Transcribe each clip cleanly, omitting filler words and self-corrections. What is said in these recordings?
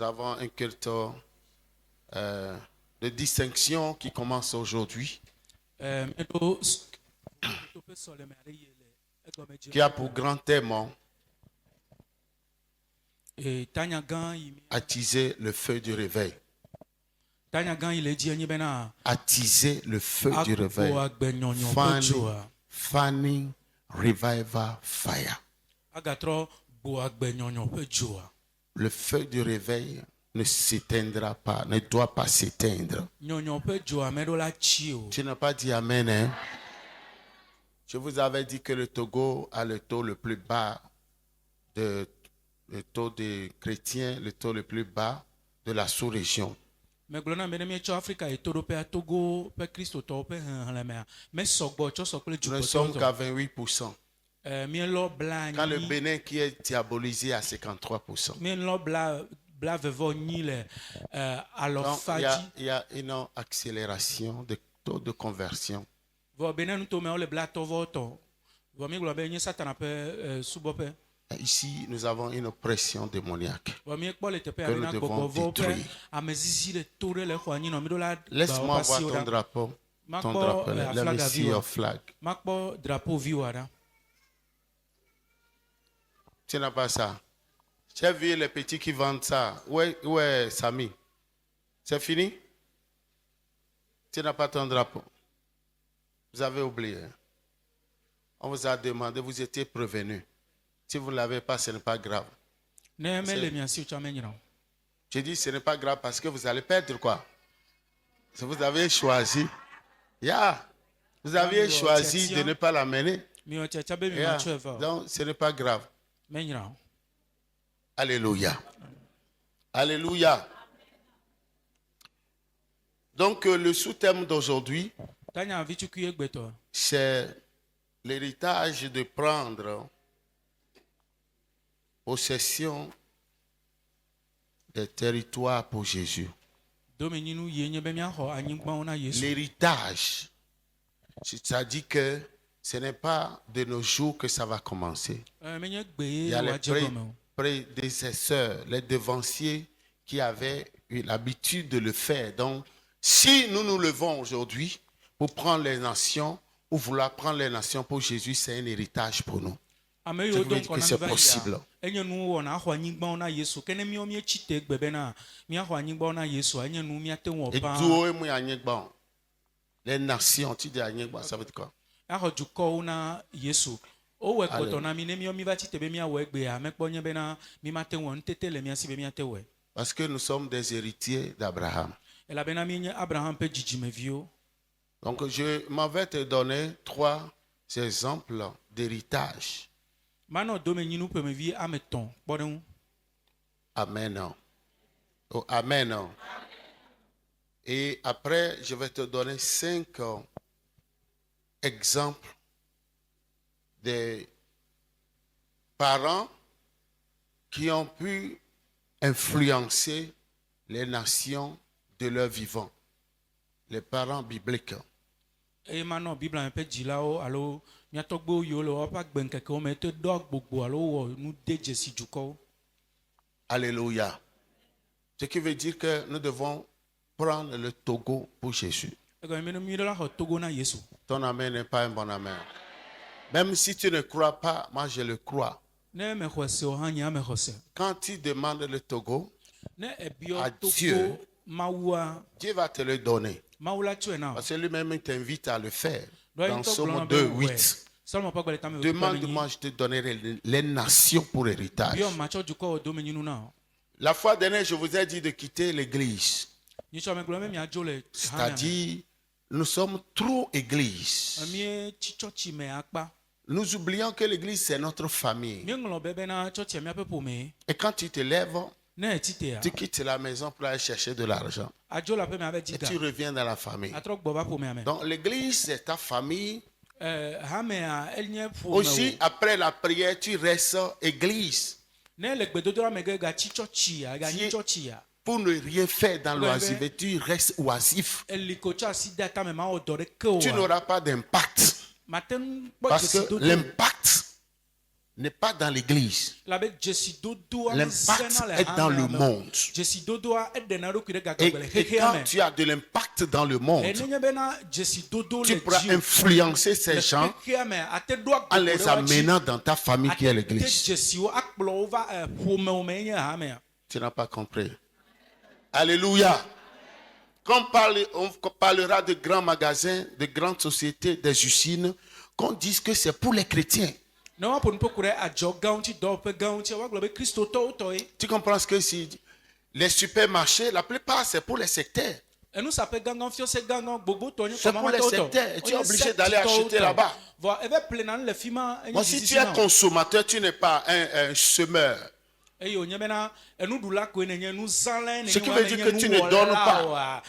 Nous avons un culte de distinction qui commence aujourd'hui, qui a pour grand thème attiser le feu du réveil. Attiser le feu du réveil. Fanning Revival Fire. Le feu du réveil ne s'éteindra pas, ne doit pas s'éteindre. Tu n'as pas dit Amen, hein? Je vous avais dit que le Togo a le taux le plus bas, le taux des chrétiens, le taux le plus bas de la sous-région. Nous ne sommes qu'à 28%. Quand le Bénin qui est diabolisé à 53%. Donc, il y a une accélération de taux de conversion. Ici, nous avons une oppression démoniaque que nous devons détruire. Laisse-moi voir ton drapeau. Ton drapeau, let me see your flag. Tu n'as pas ça. Tu as vu les petits qui vendent ça. Où est Samy? C'est fini? Tu n'as pas ton drapeau. Vous avez oublié. On vous a demandé, vous étiez prévenu. Si vous ne l'avez pas, ce n'est pas grave. Je dis ce n'est pas grave parce que vous allez perdre quoi? Si vous avez choisi. Vous avez choisi de ne pas l'amener. Donc ce n'est pas grave. Alléluia. Alléluia. Donc le sous-thème d'aujourd'hui, c'est l'héritage de prendre possession des territoires pour Jésus. L'héritage, c'est-à-dire que ce n'est pas de nos jours que ça va commencer. Il y a les prédécesseurs, les devanciers qui avaient eu l'habitude de le faire. Donc, si nous nous levons aujourd'hui pour prendre les nations, ou vouloir prendre les nations pour Jésus, c'est un héritage pour nous. Je veux dire que c'est possible. Les nations, tu dis ça veut dire quoi? Parce que nous sommes des héritiers d'Abraham. Donc je m'en vais te donner 3 exemples d'héritage. Amen. Oh, amen. Et après, je vais te donner 5 exemples des parents qui ont pu influencer les nations de leur vivant. Les parents bibliques. Alléluia. Ce qui veut dire que nous devons prendre le Togo pour Jésus. Ton amen n'est pas un bon amen. Même si tu ne crois pas, moi je le crois. Quand tu demandes le Togo à Dieu, Dieu va te le donner. Parce que lui-même t'invite à le faire. Dans Somme 2, 8. Demande-moi, je te donnerai les nations pour héritage. La fois dernière, je vous ai dit de quitter l'église. C'est-à-dire, nous sommes trop église. Nous oublions que l'église, c'est notre famille. Et quand tu te lèves, tu quittes la maison pour aller chercher de l'argent. Et tu reviens dans la famille. Donc l'église, c'est ta famille. Aussi, après la prière, tu restes église. Pour ne rien faire dans l'oisiveté, tu restes oisif. Tu n'auras pas d'impact. Parce que l'impact n'est pas dans l'église. L'impact est dans le monde. Et quand tu as de l'impact dans le monde, tu pourras influencer ces gens en les amenant dans ta famille qui est l'église. Tu n'as pas compris. Alléluia. Quand on parlera de grands magasins, de grandes sociétés, des usines, qu'on dise que c'est pour les chrétiens. Tu comprends ce que c'est? Les supermarchés, la plupart, c'est pour les sectaires. C'est pour les sectaires. Tu es obligé d'aller acheter là-bas. Bon, si tu es consommateur, tu n'es pas un semeur. Ce qui veut dire que tu ne donnes pas.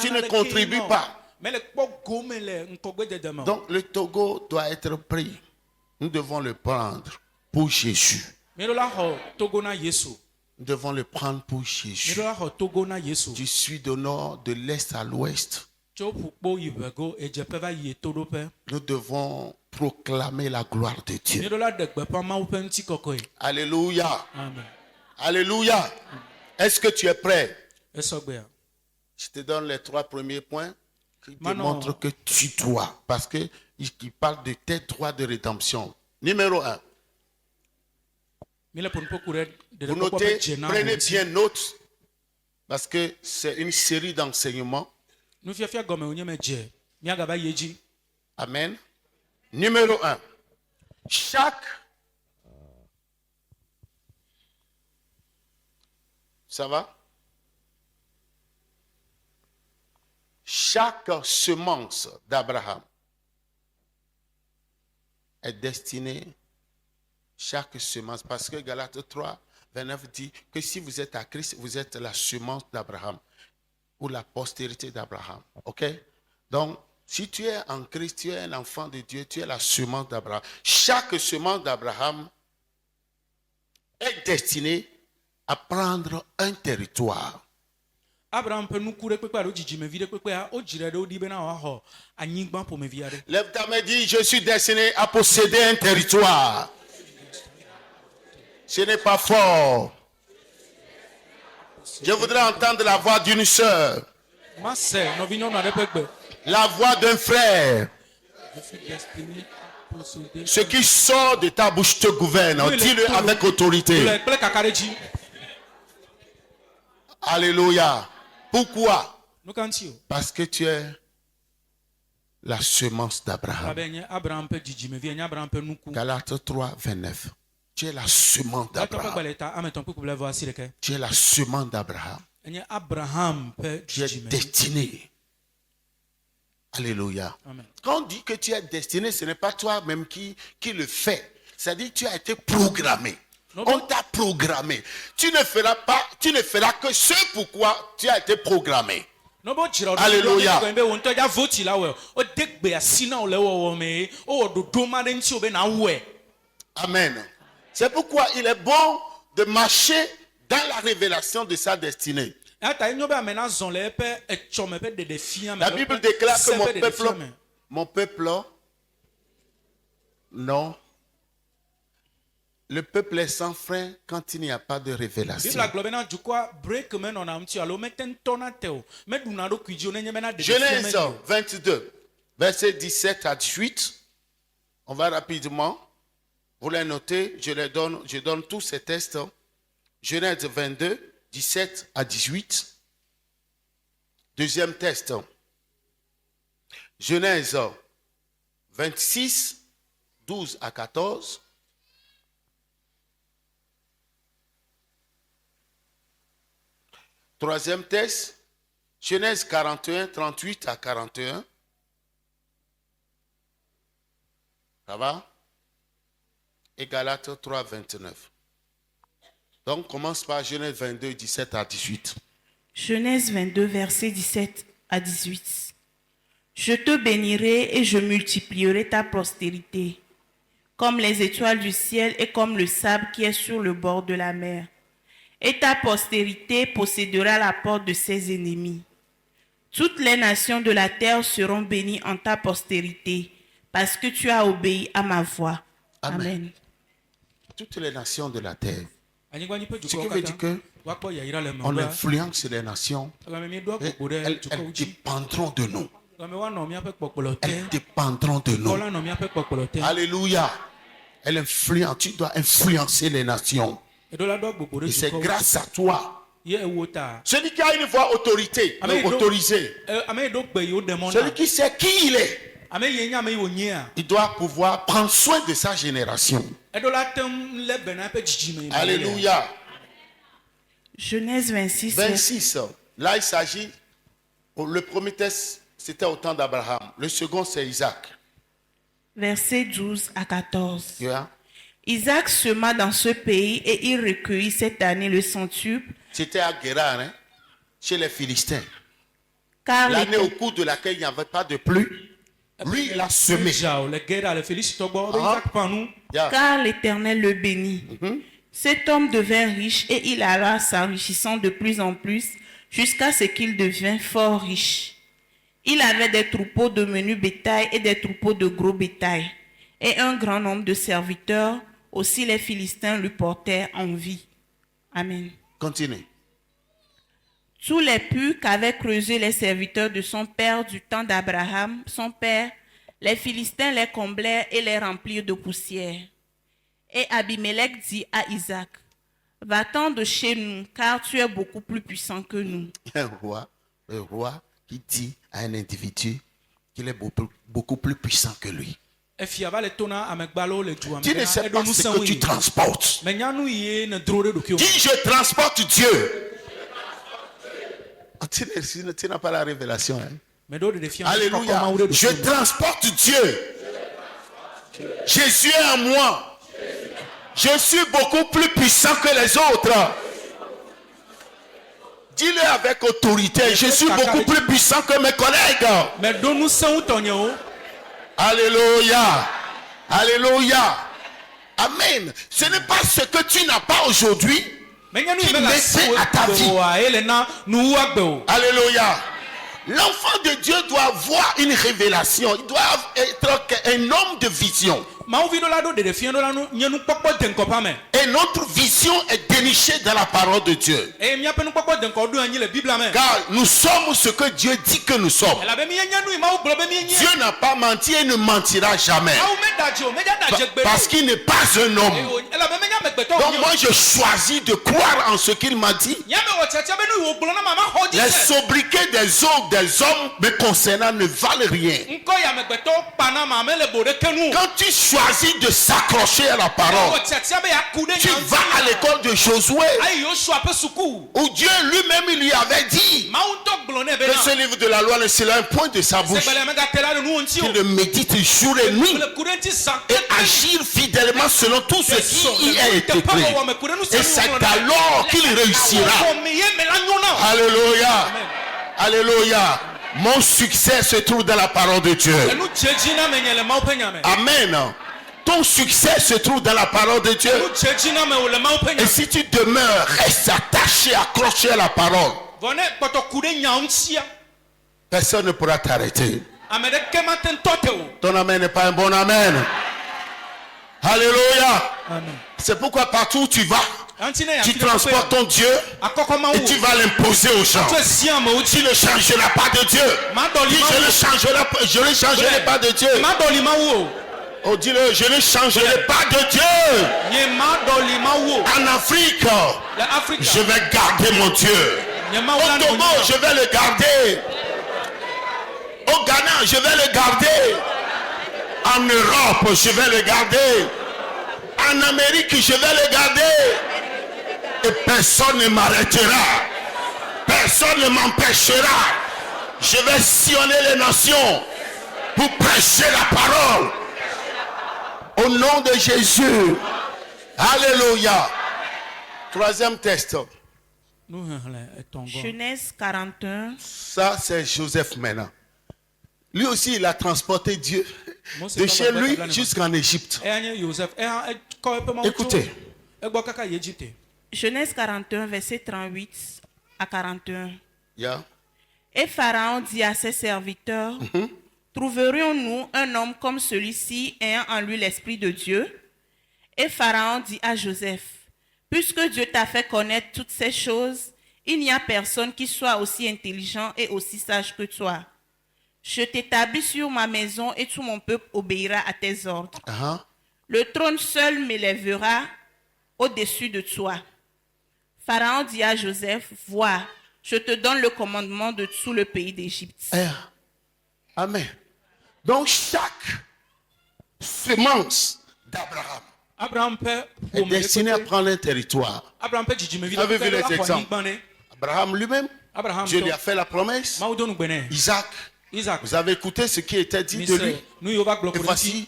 Tu ne contribues pas. Donc le Togo doit être pris. Nous devons le prendre pour Jésus. Nous devons le prendre pour Jésus. Du sud au nord, de l'est à l'ouest. Nous devons proclamer la gloire de Dieu. Alléluia. Amen. Alléluia. Est-ce que tu es prêt? Je te donne les 3 premiers points qui te montrent que tu dois. Parce qu'il parle de tes droits de rédemption. Numéro 1. Vous notez, prenez bien note. Parce que c'est une série d'enseignements. Amen. Numéro 1. Ça va? Chaque semence d'Abraham est destinée, chaque semence, parce que Galates 3, 29 dit que si vous êtes à Christ, vous êtes la semence d'Abraham ou la postérité d'Abraham. Ok? Donc, si tu es en Christ, tu es un enfant de Dieu, tu es la semence d'Abraham. Chaque semence d'Abraham est destinée à prendre un territoire. Lève ta main et dis, je suis destiné à posséder un territoire. Ce n'est pas fort. Je voudrais entendre la voix d'une sœur. La voix d'un frère. Ce qui sort de ta bouche te gouverne. Dis-le avec autorité. Alléluia. Pourquoi? Parce que tu es la semence d'Abraham. Galates 3, 29. Tu es la semence d'Abraham. Tu es la semence d'Abraham. Tu es destiné. Alléluia. Amen. Quand on dit que tu es destiné, ce n'est pas toi-même qui le fait. C'est-à-dire que tu as été programmé. On t'a programmé. Tu ne feras que ce pourquoi tu as été programmé. Alléluia. Amen. C'est pourquoi il est bon de marcher dans la révélation de sa destinée. La Bible déclare que mon peuple, non. Le peuple est sans frein quand il n'y a pas de révélation. Genèse 22, versets 17 à 18. On va rapidement. Vous les notez, je donne tous ces textes. Genèse 22, 17 à 18. Deuxième texte. Genèse 26, 12 à 14. Troisième texte, Genèse 41, 38 à 41. Ça va? Et Galates 3, 29. Donc, commence par Genèse 22, 17 à 18. Genèse 22, versets 17 à 18. Je te bénirai et je multiplierai ta postérité, comme les étoiles du ciel et comme le sable qui est sur le bord de la mer. Et ta postérité possédera la porte de ses ennemis. Toutes les nations de la terre seront bénies en ta postérité, parce que tu as obéi à ma voix. Amen. toutes les nations de la terre. Ce qui veut dire que on influence les nations et elles dépendront de nous. Elles dépendront de nous. Alléluia. Elle influence, tu dois influencer les nations. Et c'est grâce à toi. Celui qui a une voix autorité, autorisée. Celui qui sait qui il est. Il doit pouvoir prendre soin de sa génération. Alléluia. Genèse 26. 26. Là, il s'agit. Le premier test, c'était au temps d'Abraham. Le second, c'est Isaac. Versets 12 à 14. Yeah. Isaac sema dans ce pays et il recueillit cette année le centuple. C'était à Guérar, hein, chez les Philistins. Car l'année au cours de laquelle il n'y avait pas de pluie, lui, il a semé. Car l'Éternel le bénit. Cet homme devint riche et il alla s'enrichissant de plus en plus jusqu'à ce qu'il devint fort riche. Il avait des troupeaux de menu bétail et des troupeaux de gros bétail. Et un grand nombre de serviteurs, aussi les Philistins lui portèrent envie. Amen. Continue. Tous les puits qu'avaient creusés les serviteurs de son père du temps d'Abraham, son père, les Philistins les comblèrent et les remplirent de poussière. Et Abimelech dit à Isaac, « Va-t'en de chez nous, car tu es beaucoup plus puissant que nous. » Un roi qui dit à un individu qu'il est beaucoup plus puissant que lui. Tu ne sais pas ce que tu transportes. Dis, je transporte Dieu. Tu n'as pas la révélation. Hein? Alléluia. Je transporte Dieu. Jésus est en moi. Je suis beaucoup plus puissant que les autres. Dis-le avec autorité. Je suis beaucoup plus puissant que mes collègues. Alléluia. Alléluia. Amen. Ce n'est pas ce que tu n'as pas aujourd'hui qui met fin à ta vie. Alléluia. L'enfant de Dieu doit avoir une révélation. Il doit être un homme de vision. Et notre vision est dénichée dans la parole de Dieu. Car nous sommes ce que Dieu dit que nous sommes. Dieu n'a pas menti et ne mentira jamais. Parce qu'il n'est pas un homme. Donc moi je choisis de croire en ce qu'il m'a dit. Les sobriquets des hommes me concernant ne valent rien. Quand tu choisis de s'accrocher à la parole, tu vas à l'école de Josué, où Dieu lui-même lui avait dit que ce livre de la loi ne sera un point de sa bouche, qu'il le médite jour et nuit et agir fidèlement selon tout ce qui y a été écrit. Et c'est alors qu'il réussira. Alléluia. Alléluia. Mon succès se trouve dans la parole de Dieu. Amen. Ton succès se trouve dans la parole de Dieu. Et si tu demeures, reste attaché, accroché à la parole, personne ne pourra t'arrêter. Ton amen n'est pas un bon amen. Alléluia. C'est pourquoi partout où tu vas, tu transportes ton Dieu et tu vas l'imposer aux gens. Tu ne changeras pas de Dieu. Dis, je ne changerai pas de Dieu. Oh, dis-le, je ne changerai pas de Dieu. En Afrique, je vais garder mon Dieu. Au Togo, je vais le garder. Au Ghana, je vais le garder. En Europe, je vais le garder. En Amérique, je vais le garder. Et personne ne m'arrêtera. Personne ne m'empêchera. Je vais sillonner les nations pour prêcher la parole. Au nom de Jésus. Alléluia. Troisième texte. Genèse 41. Ça, c'est Joseph maintenant. Lui aussi, il a transporté Dieu de chez lui jusqu'en Égypte. Écoutez. Genèse 41, verset 38 à 41. Yeah. Et Pharaon dit à ses serviteurs, trouverions-nous un homme comme celui-ci ayant en lui l'Esprit de Dieu? Et Pharaon dit à Joseph, puisque Dieu t'a fait connaître toutes ces choses, il n'y a personne qui soit aussi intelligent et aussi sage que toi. Je t'établis sur ma maison et tout mon peuple obéira à tes ordres. Le trône seul m'élèvera au-dessus de toi. Pharaon dit à Joseph, vois, je te donne le commandement de tout le pays d'Égypte. Amen. Donc chaque semence d'Abraham est destinée à prendre un territoire. Vous avez vu les exemples. Abraham lui-même, Dieu lui a fait la promesse. Isaac, vous avez écouté ce qui était dit de lui. Et voici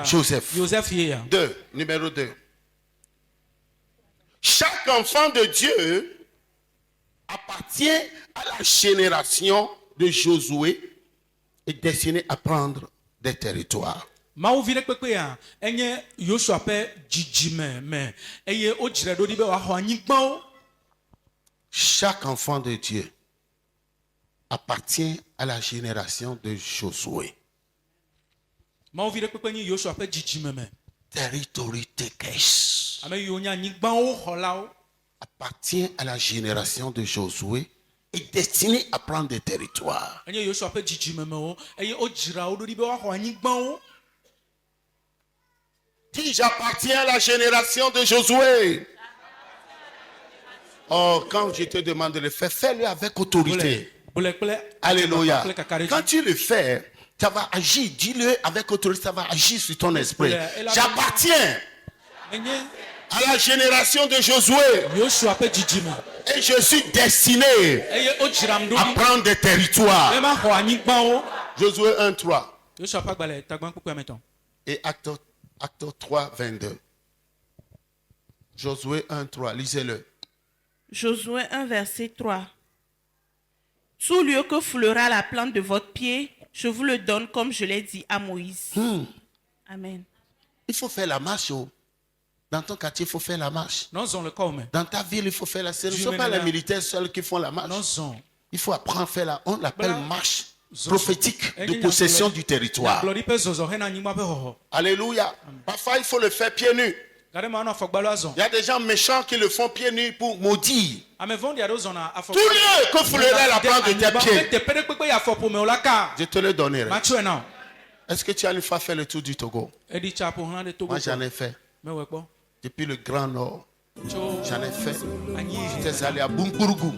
Joseph. Numéro 2. Chaque enfant de Dieu appartient à la génération de Josué et destiné à prendre des territoires. Chaque enfant de Dieu appartient à la génération de Josué. Territory takers appartient à la génération de Josué et destiné à prendre des territoires. Dis, j'appartiens à la génération de Josué. Oh, quand je te demande de le faire, fais-le avec autorité. Alléluia. Quand tu le fais, ça va agir. Dis-le avec autorité, ça va agir sur ton esprit. J'appartiens à la génération de Josué. Et je suis destiné à prendre des territoires. Josué 1:3. Et Acte 3:22. Josué 1:3. Lisez-le. Josué 1, verset 3. Tout lieu que foulera la plante de votre pied, je vous le donne comme je l'ai dit à Moïse. Amen. Il faut faire la marche. Dans ton quartier, il faut faire la marche. Dans ta ville, il faut faire la marche. Ce ne sont pas les militaires seuls qui font la marche. Il faut apprendre à faire on l'appelle marche prophétique de possession du territoire. Alléluia. Parfois, il faut le faire pieds nus. Il y a des gens méchants qui le font pieds nus pour maudire. Tout lieu que foulera la plante de tes pieds, je te le donnerai. Est-ce que tu as une fois fait le tour du Togo? Moi, j'en ai fait. Depuis le Grand Nord, j'en ai fait. J'étais allé à Bunkurugu.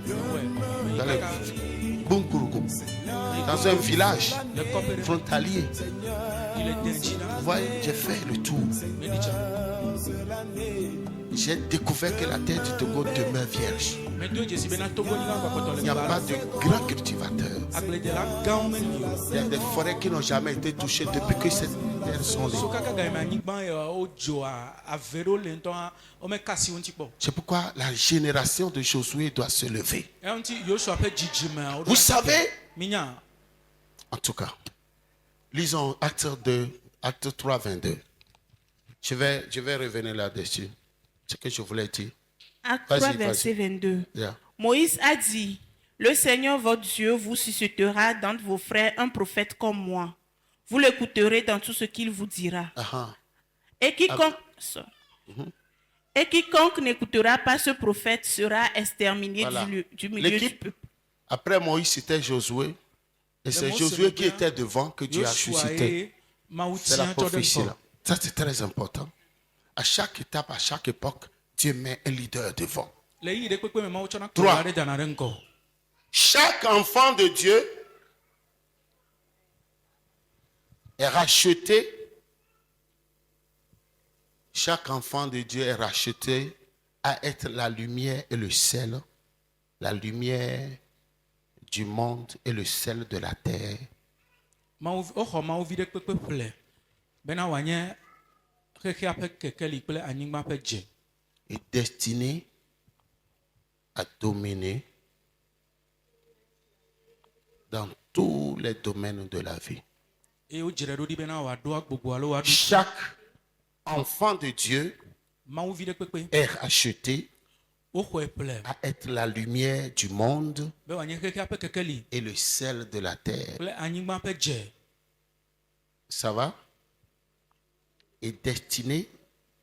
Dans un village frontalier. Vous voyez, j'ai fait le tour. J'ai découvert que la terre du Togo demeure vierge. Il n'y a pas de grands cultivateurs. Il y a des forêts qui n'ont jamais été touchées depuis que ces terres sont libres. C'est pourquoi la génération de Josué doit se lever. Vous savez, en tout cas, lisons Acte 3:22. Je vais revenir là-dessus. Ce que je voulais dire. Acte 3, verset 22. Yeah. Moïse a dit, le Seigneur votre Dieu vous suscitera d'entre vos frères un prophète comme moi. Vous l'écouterez dans tout ce qu'il vous dira. Et quiconque n'écoutera pas ce prophète sera exterminé du milieu du peuple. Après Moïse, c'était Josué. Et c'est Josué qui était devant que Dieu a suscité. C'est la prophétie là. Ça, c'est très important. À chaque étape, à chaque époque, Dieu met un leader devant. 3. Chaque enfant de Dieu est racheté. Chaque enfant de Dieu est racheté à être la lumière et le sel. La lumière du monde et le sel de la terre. Est destiné à dominer dans tous les domaines de la vie. Chaque enfant de Dieu est racheté à être la lumière du monde et le sel de la terre. Ça va? Est destiné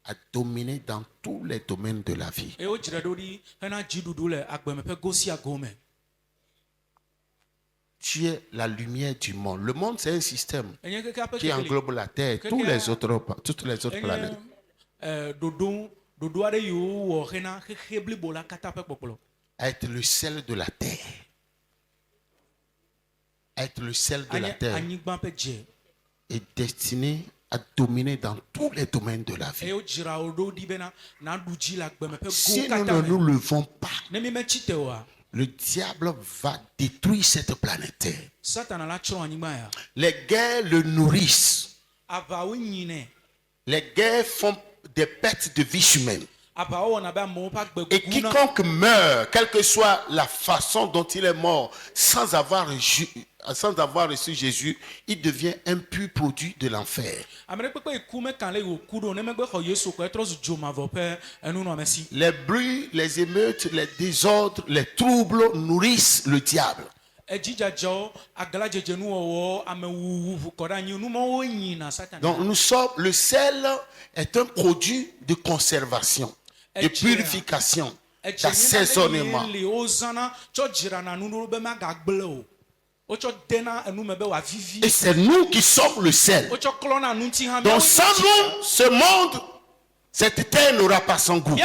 à dominer dans tous les domaines de la vie. Tu es la lumière du monde. Le monde, c'est un système qui englobe la Terre, toutes les autres planètes. Être le sel de la terre. Être le sel de la terre est destiné à dominer dans tous les domaines de la vie. Si nous ne nous levons pas, le diable va détruire cette planète Terre. Les guerres le nourrissent. Les guerres font des pertes de vie humaine. Et quiconque meurt, quelle que soit la façon dont il est mort, sans avoir reçu Jésus, il devient un pur produit de l'enfer. Les bruits, les émeutes, les désordres, les troubles nourrissent le diable. Donc nous sommes, le sel est un produit de conservation, de purification, d'assaisonnement. Et c'est nous qui sommes le sel. Donc sans nous, ce monde, cette terre n'aura pas son goût. Et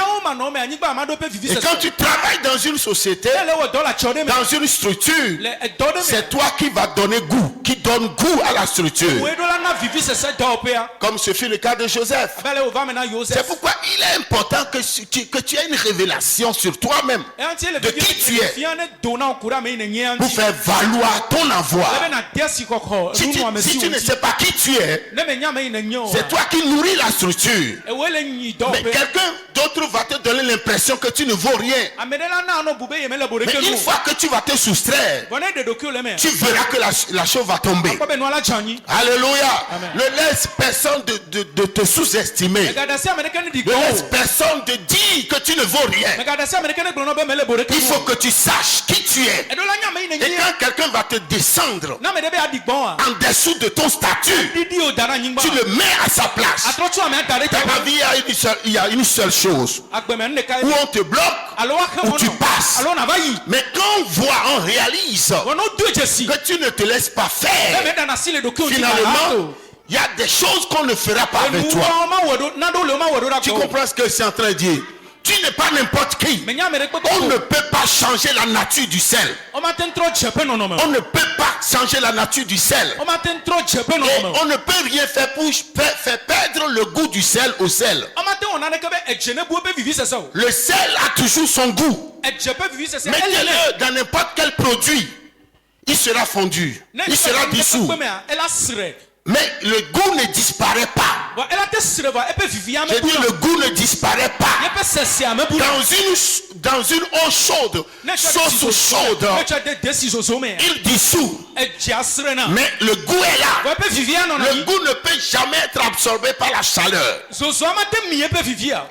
quand tu travailles dans une société, dans une structure, c'est toi qui vas donner goût, qui donne goût à la structure. Comme ce fut le cas de Joseph. C'est pourquoi il est important que tu aies une révélation sur toi-même de qui tu es pour faire valoir ton envoi. Si tu ne sais pas qui tu es, c'est toi qui nourris la structure. Mais quelqu'un d'autre va te donner l'impression que tu ne vaux rien. Mais une fois que tu vas te soustraire, tu verras que la chose va tomber. Alléluia. Ne laisse personne de te sous-estimer. Ne laisse personne te dire que tu ne vaux rien. Il faut que tu saches qui tu es. Et quand quelqu'un va te descendre en dessous de ton statut, tu le mets à sa place. Dans ma vie, il y a une seule chose. Où on te bloque, où tu passes. Mais quand on voit, on réalise que tu ne te laisses pas faire, finalement, il y a des choses qu'on ne fera pas avec toi. Tu comprends ce que c'est en train de dire? Tu n'es pas n'importe qui. On ne peut pas changer la nature du sel. On ne peut pas changer la nature du sel. Et on ne peut rien faire pour faire perdre le goût du sel au sel. Le sel a toujours son goût. Mettez-le dans n'importe quel produit. Il sera fondu. Il sera dissous. Mais le goût ne disparaît pas. Je dis le goût ne disparaît pas. Dans une eau chaude, sauce chaude, il dissout. Mais le goût est là. Le goût ne peut jamais être absorbé par la chaleur.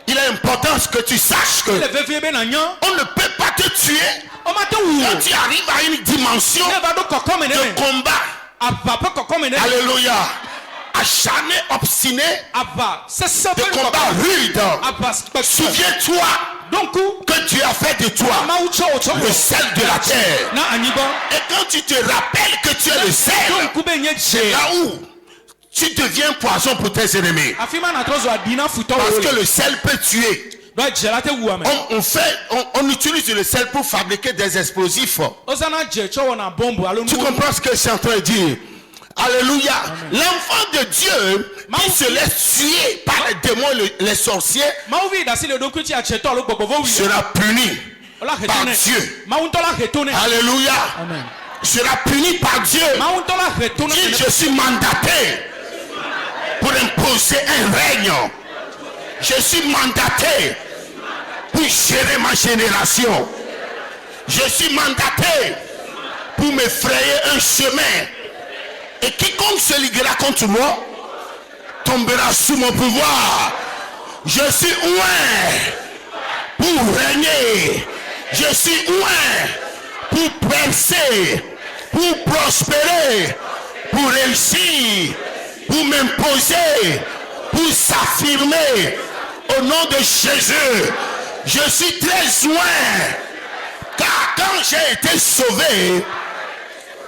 Il est important que tu saches que on ne peut pas te tuer quand tu arrives à une dimension de combat. Alléluia. Acharné, obstiné, de combat rude. Souviens-toi que tu as fait de toi le sel de la terre. Et quand tu te rappelles que tu es le sel, c'est là où tu deviens poison pour tes ennemis. Parce que le sel peut tuer. On utilise le sel pour fabriquer des explosifs. Tu comprends ce que je suis en train de dire? Alléluia. L'enfant de Dieu qui se laisse tuer par les démons, les sorciers, sera puni par Dieu. Alléluia. Sera puni par Dieu. Dit, je suis mandaté pour imposer un règne. Je suis mandaté pour gérer ma génération. Je suis mandaté pour me frayer un chemin. Et quiconque se liguera contre moi tombera sous mon pouvoir. Je suis oint pour régner. Je suis oint pour percer, pour prospérer, pour réussir, pour m'imposer, pour s'affirmer, Au nom de Jésus, je suis très loin. Car quand j'ai été sauvé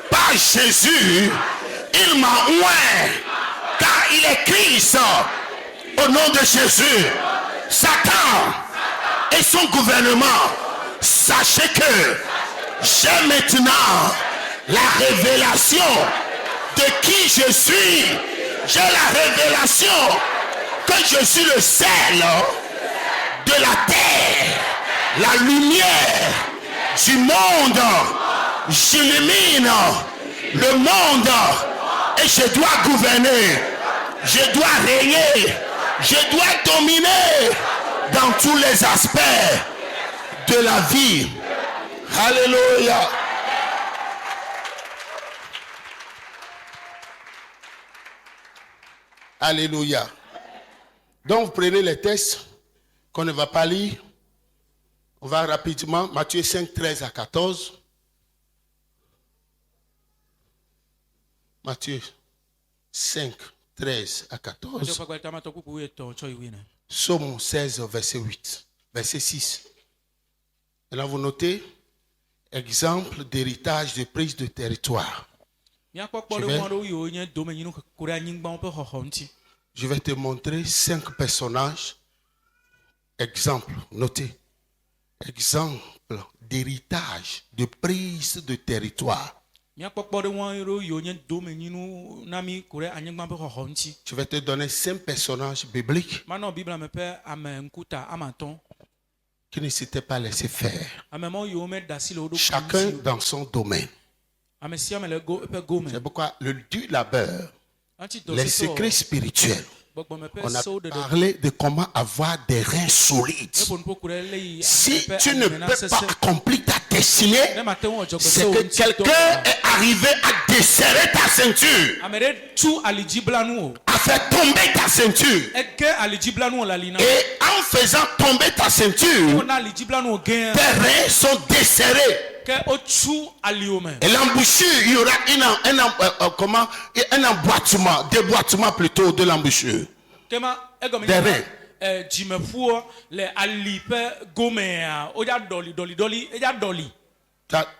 par Jésus, il m'a oint. Car il est Christ. Au nom de Jésus, Satan et son gouvernement, sachez que j'ai maintenant la révélation de qui je suis. J'ai la révélation que je suis le sel de la terre, la lumière du monde. J'illumine le monde et je dois gouverner, je dois régner, je dois dominer dans tous les aspects de la vie. Alléluia. Alléluia. Donc vous prenez les textes qu'on ne va pas lire. On va rapidement. Matthieu 5, 13 à 14. Matthieu 5, 13 à 14. Psaume 16, verset 8. Verset 6. Et là vous notez, exemple d'héritage de prise de territoire. Je vais te montrer 5 personnages. Exemple, notez. Exemple d'héritage de prise de territoire. Je vais te donner 5 personnages bibliques qui ne s'étaient pas laissés faire. Chacun dans son domaine. C'est pourquoi le dur labeur, les secrets spirituels. On a parlé de comment avoir des reins solides. Si tu ne peux pas accomplir ta destinée, c'est que quelqu'un est arrivé à desserrer ta ceinture, à faire tomber ta ceinture. Et en faisant tomber ta ceinture, tes reins sont desserrés. Et l'embouchure, il y aura un emboîtement, déboîtement plutôt de l'embouchure. Des reins.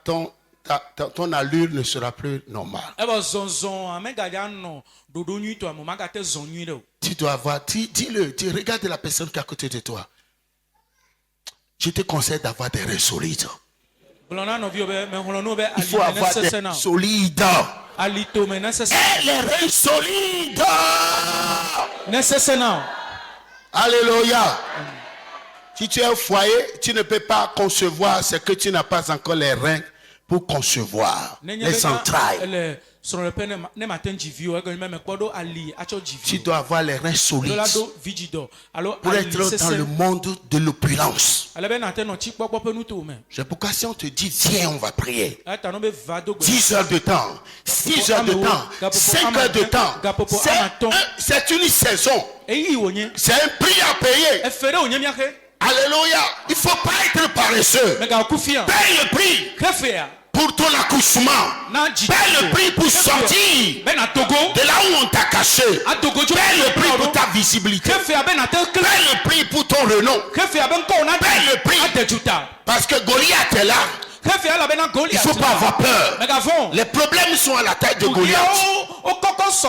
Ton allure ne sera plus normale. Tu dois avoir, dis-le, regarde la personne qui est à côté de toi. Je te conseille d'avoir des reins solides. Il faut avoir des reins solides. Et les reins solides. Alléluia. Si tu es au foyer, tu ne peux pas concevoir ce que tu n'as pas encore les reins pour concevoir. Les entrailles. Tu dois avoir les reins solides pour être dans le monde de l'opulence. C'est pourquoi si on te dit viens, on va prier 10 heures de temps, 6 heures de temps, 5 heures de temps, c'est une saison, c'est un prix à payer. Alléluia. Il ne faut pas être paresseux. Paye le prix pour ton accouchement. Paye le prix pour sortir de là où on t'a caché. Paye le prix pour ta visibilité. Paye le prix pour ton renom. Paye le prix. Parce que Goliath est là. Il ne faut pas avoir peur. Les problèmes sont à la tête de Goliath. Si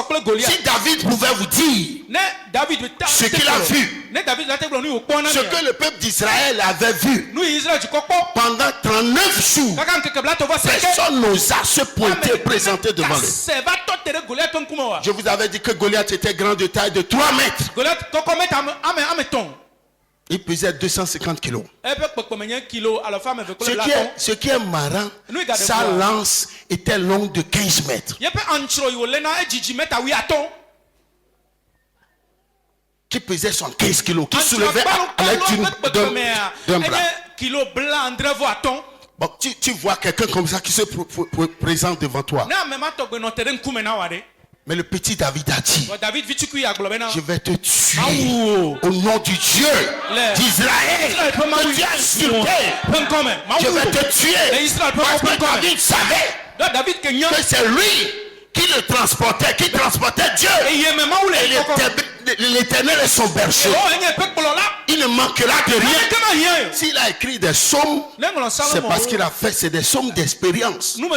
David pouvait vous dire ce qu'il a vu, ce que le peuple d'Israël avait vu pendant 39 jours, personne n'osa se pointer et présenter devant lui. Je vous avais dit que Goliath était grand de taille de 3 mètres. Il pesait 250 kilos. Ce qui est marrant, sa lance était longue de 15 mètres. Qui pesait 75 kilos, qui soulevait avec d'un bras. Bon, tu vois quelqu'un comme ça qui se présente devant toi. Mais le petit David a dit, je vais te tuer au nom du Dieu d'Israël que tu as insulté. Je vais te tuer parce que David savait que c'est lui qui le transportait, qui transportait Dieu. Et l'Éternel est son berger. Il ne manquera de rien. S'il a écrit des psaumes, c'est parce qu'il a fait, c'est des psaumes d'expérience. Quand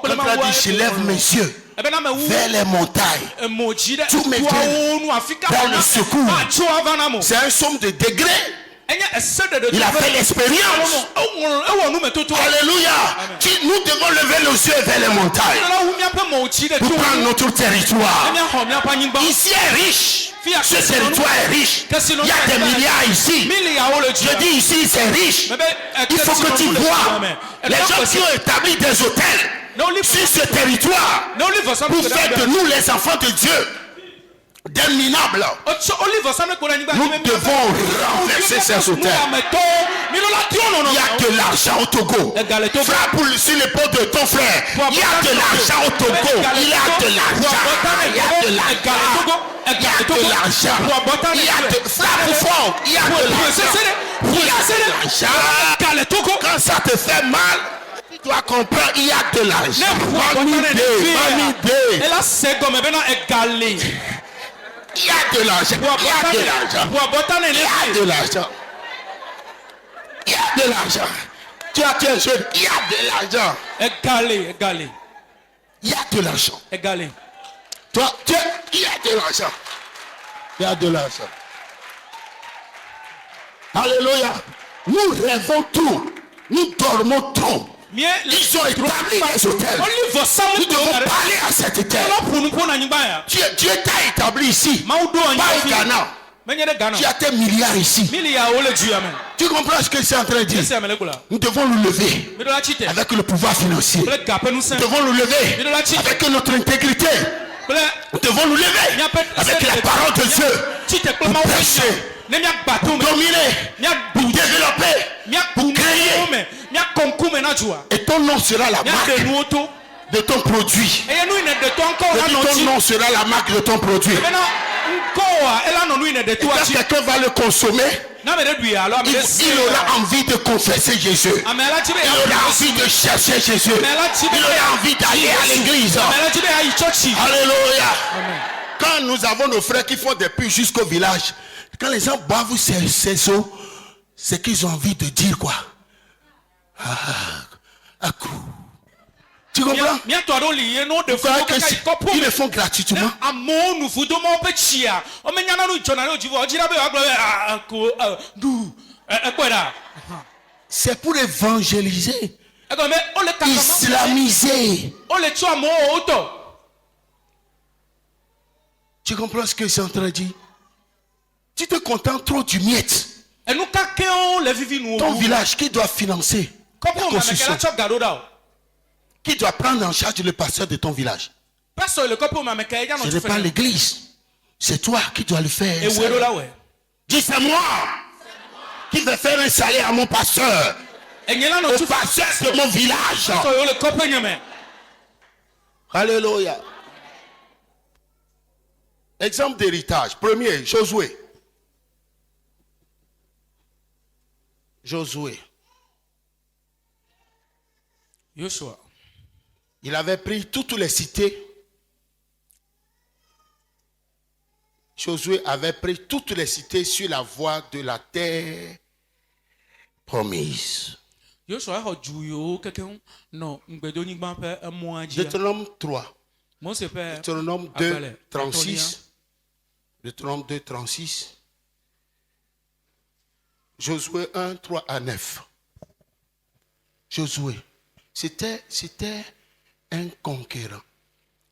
il a dit, je lève mes yeux vers les montagnes, tous mes dieux vers le secours. C'est un psaume de degré. Il a fait l'expérience. Alléluia. Nous devons lever nos yeux vers les montagnes pour prendre notre territoire. Ici est riche. Ce territoire est riche. Il y a des milliards ici. Je dis ici c'est riche. Il faut que tu vois les gens qui ont établi des hôtels sur ce territoire pour faire de nous les enfants de Dieu des minables. Nous devons renverser ces hôtels. Il y a de l'argent au Togo. Frappe sur l'épaule de ton frère. Il y a de l'argent au Togo. Il y a de l'argent. Il y a de l'argent. Il y a de l'argent. Il y a de frappe fort. Il y a de l'argent. Il y a de l'argent. Quand ça te fait mal, tu dois comprendre, il y a de l'argent. Il y a de l'argent. Il y a de l'argent. Il y a de l'argent. Il y a de l'argent. Tu as un jeune. Il y a de l'argent. Égalé. Il y a de l'argent. Égalé. Toi, il y a de l'argent. Il y a de l'argent. Alléluia. Nous rêvons tout. Nous dormons trop. Ils ont établi les hôtels. Nous devons parler à cet hôtel. Dieu t'a établi ici. Pas au Ghana. Tu as tes milliards ici. Tu comprends ce que c'est en train de dire? Nous devons nous lever avec le pouvoir financier. Nous devons nous lever avec notre intégrité. Nous devons nous lever avec la parole de Dieu pour prêcher, dominer, pour développer, pour créer. Et ton nom sera la marque de ton produit. Et ton nom sera la marque de ton produit. Et quand quelqu'un va le consommer, il aura envie de confesser Jésus. Il aura envie de chercher Jésus. Il aura envie d'aller à l'église. Alléluia. Quand nous avons nos frères qui font des puits jusqu'au village, quand les gens boivent ces eaux, c'est qu'ils ont envie de dire quoi? Tu comprends? Ils le font gratuitement. C'est pour évangéliser, islamiser. Tu comprends ce que c'est en train de dire? Tu te contentes trop du miette. Ton village qui doit financer la construction, qui doit prendre en charge le pasteur de ton village. Ce n'est pas l'église. C'est toi qui dois le faire. Dis, c'est moi qui vais faire un salaire à mon pasteur. Au pasteur de mon village. Alléluia. Exemple d'héritage. Premier, Josué. Joshua. Il avait pris toutes les cités. Josué avait pris toutes les cités sur la voie de la terre promise. Deutéronome 3. Deutéronome 2, 36. Deutéronome 2, 36. Josué 1, 3 à 9. Josué, c'était un conquérant.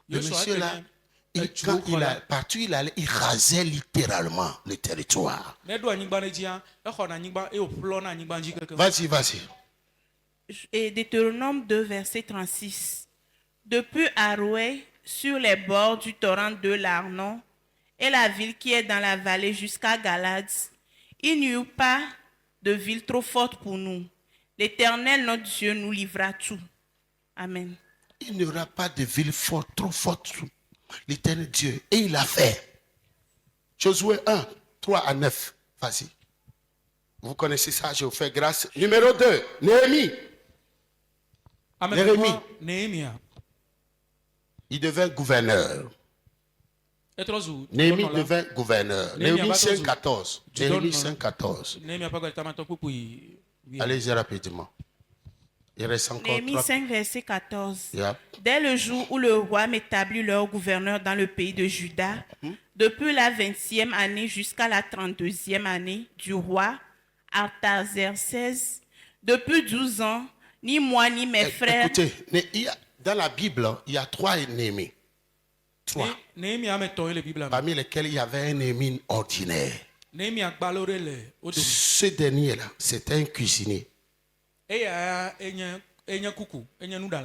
Le monsieur là, quand il a parti, il rasait littéralement le territoire. Vas-y. Et Deutéronome 2, verset 36. Depuis Aroué, sur les bords du torrent de l'Arnon, et la ville qui est dans la vallée jusqu'à Galade, il n'y eut pas de ville trop forte pour nous. L'Éternel, notre Dieu, nous livra tout. Amen. Il n'y aura pas de ville forte, trop forte. L'Éternel Dieu. Et il l'a fait. Josué 1, 3 à 9. Vas-y. Vous connaissez ça, je vous fais grâce. Numéro 2, Néhémie. Néhémie. Il devint gouverneur. Néhémie devint gouverneur. Néhémie 5,14. Néhémie 5,14. Allez-y rapidement. Il reste encore Néhémie 5, verset 14. Yeah. Dès le jour où le roi m'établit leur gouverneur dans le pays de Juda, depuis la 20e année jusqu'à la 32e année du roi Artaxerxès, depuis 12 ans, ni moi ni mes frères... Écoutez, dans la Bible, il y a 3 Néhémies. 3. Parmi lesquels il y avait un Néhémie ordinaire. Ce dernier-là, c'était un cuisinier.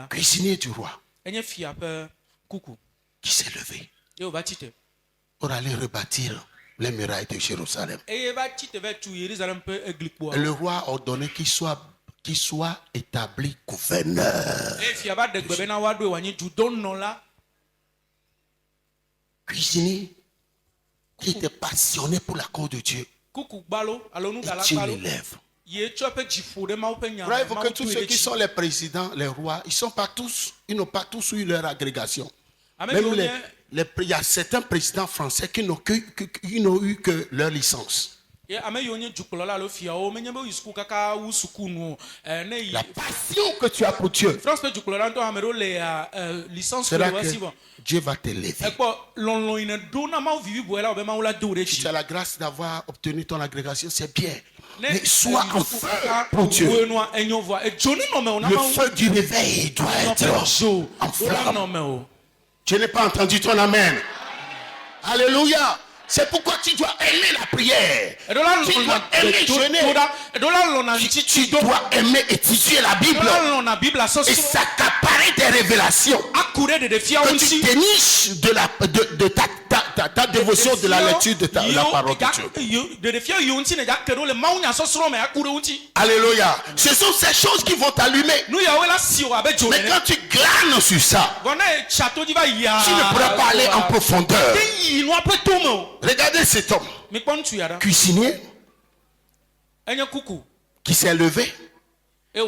Cuisinier du roi. Qui s'est levé pour aller rebâtir les murailles de Jérusalem. Le roi a ordonné qu'il soit établi gouverneur. Cuisinier qui était passionné pour la cause de Dieu. Et Dieu l'élève. Voyez-vous que tous ceux qui sont les présidents, les rois, ils n'ont pas tous eu leur agrégation. Même il y a certains présidents français qui n'ont eu que leur licence. La passion que tu as pour Dieu, c'est là que Dieu va t'élever. Si tu as la grâce d'avoir obtenu ton agrégation, c'est bien. Mais sois en feu pour Dieu. Le feu du réveil doit être en flamme. Je n'ai pas entendu ton amen. Alléluia. C'est pourquoi tu dois aimer la prière. Tu dois aimer jeûner. Tu dois aimer étudier la Bible et s'accaparer des révélations que tu déniches de ta dévotion de la lecture de la parole de Dieu. Alléluia. Ce sont ces choses qui vont t'allumer. Mais quand tu glanes sur ça, tu ne pourras pas aller en profondeur. Regardez cet homme, cuisinier, qui s'est levé et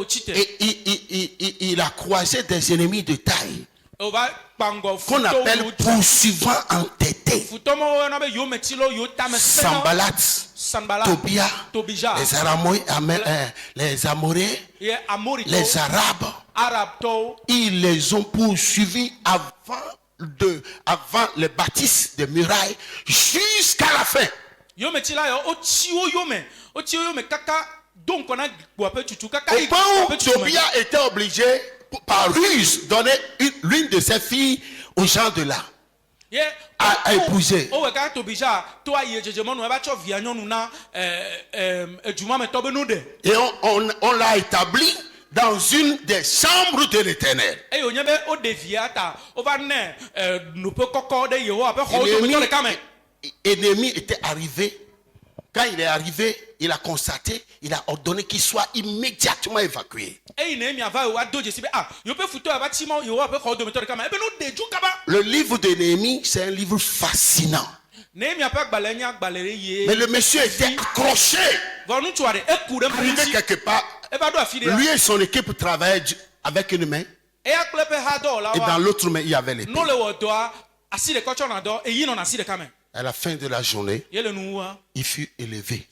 il a croisé des ennemis de taille qu'on appelle poursuivants entêtés. Sanballat, Tobia, les Amoréens, les Arabes, ils les ont poursuivis avant les bâtisses des murailles jusqu'à la fin. Au point où Tobia était obligé par ruse donner l'une de ses filles aux gens de là à épouser. Et on l'a établi dans une des chambres de l'Éternel. L'ennemi était arrivé. Quand il est arrivé, il a constaté, il a ordonné qu'il soit immédiatement évacué. Le livre de Néhémie, c'est un livre fascinant. Mais le monsieur était accroché. Arrivé quelque part, lui et son équipe travaillaient avec une main. Et dans l'autre main, il y avait l'épée. À la fin de la journée, il fut élevé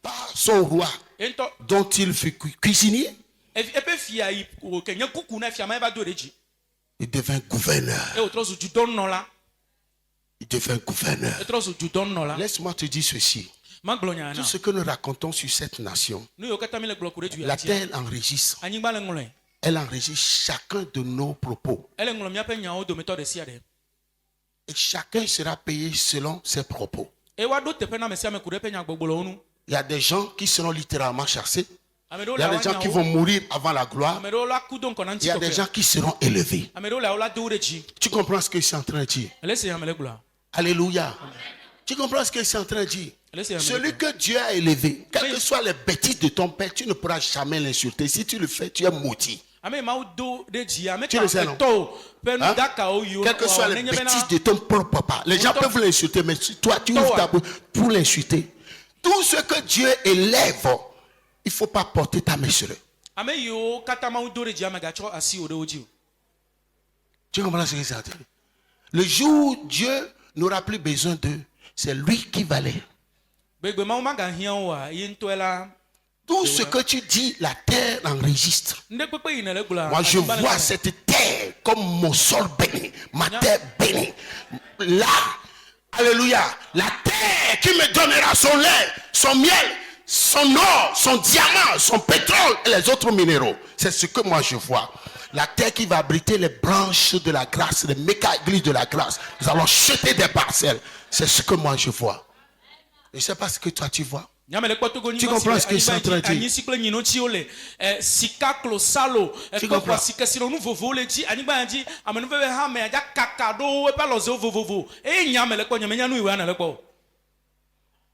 par son roi, dont il fut cuisinier. Il devint gouverneur. Il devint gouverneur. Laisse-moi te dire ceci. Tout ce que nous racontons sur cette nation, la terre enregistre. Elle enregistre chacun de nos propos. Et chacun sera payé selon ses propos. Il y a des gens qui seront littéralement chassés. Il y a des gens qui vont mourir avant la gloire. Il y a des gens qui seront élevés. Tu comprends ce que je suis en train de dire? Alléluia. Tu comprends ce que je suis en train de dire? Celui que Dieu a élevé, quelles que soient les bêtises de ton père, tu ne pourras jamais l'insulter. Si tu le fais, tu es maudit. Tu le sais, non? Hein? Quelles que soient les bêtises de ton propre papa, les gens peuvent l'insulter, mais toi, tu ouvres ta bouche pour l'insulter. Tout ce que Dieu élève, il ne faut pas porter ta main sur eux. Tu comprends ce que c'est? Le jour où Dieu n'aura plus besoin d'eux, c'est lui qui va aller. Tout ce que tu dis, la terre enregistre. Moi, je vois cette terre comme mon sol béni, ma terre bénie. Là, alléluia, la terre qui me donnera son lait, son miel, son or, son diamant, son pétrole et les autres minéraux. C'est ce que moi je vois. La terre qui va abriter les branches de la grâce, les méga-églises de la grâce. Nous allons jeter des parcelles. C'est ce que moi je vois. Je ne sais pas ce que toi tu vois. Tu comprends ce que je suis en train de dire?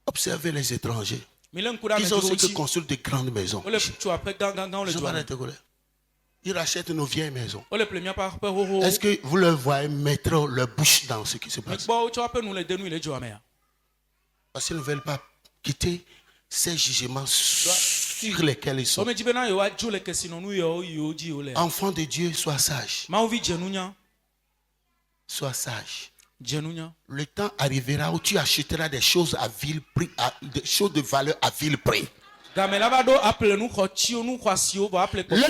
Observez les étrangers. Ils ont ceux qui construisent de grandes maisons. Ils rachètent nos vieilles maisons. Est-ce que vous leur voyez mettre leur bouche dans ce qui se passe? Parce qu'ils ne veulent pas quitter ces jugements sur lesquels ils sont. Enfant de Dieu, sois sage. Sois sage. Le temps arrivera où tu achèteras des choses à vil prix, des choses de valeur à vil prix. Le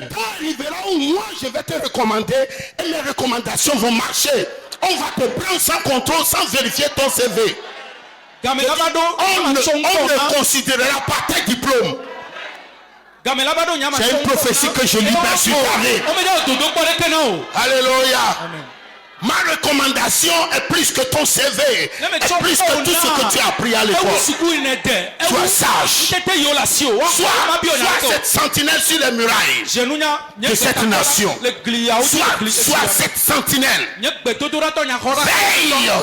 temps arrivera où moi je vais te recommander et mes recommandations vont marcher. On va te prendre sans contrôle, sans vérifier ton CV. On ne considérera pas tes diplômes. C'est une prophétie que je libère sur ta vie. Alléluia. Amen. Ma recommandation est plus que ton CV, est plus que tout ce que tu as appris à l'école. Sois sage. Sois cette sentinelle sur les murailles de cette nation. Sois cette sentinelle. Veille,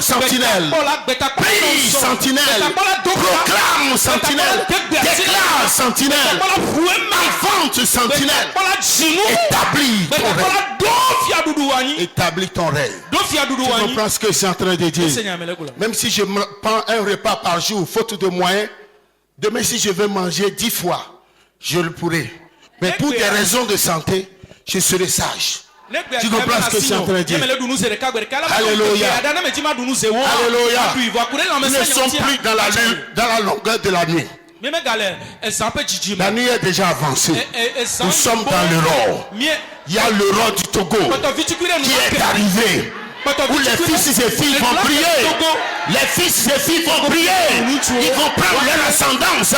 sentinelle. Prie, sentinelle. Proclame, sentinelle. Déclare, sentinelle. Invente, sentinelle. Établis ton rêve. Établis ton rêve. Tu comprends ce que je suis en train de dire? Même si je prends un repas par jour, faute de moyens, demain si je veux manger 10 fois, je le pourrai. Mais pour des raisons de santé, je serai sage. Tu comprends ce que je suis en train de dire? Alléluia. Alléluia. Nous ne sommes plus dans la longueur de la nuit. La nuit est déjà avancée. Nous sommes dans l'Euro. Il y a l'Euro du Togo qui est arrivé. Où les fils et filles vont prier. Les fils et filles vont prier. Ils vont prendre leur ascendance.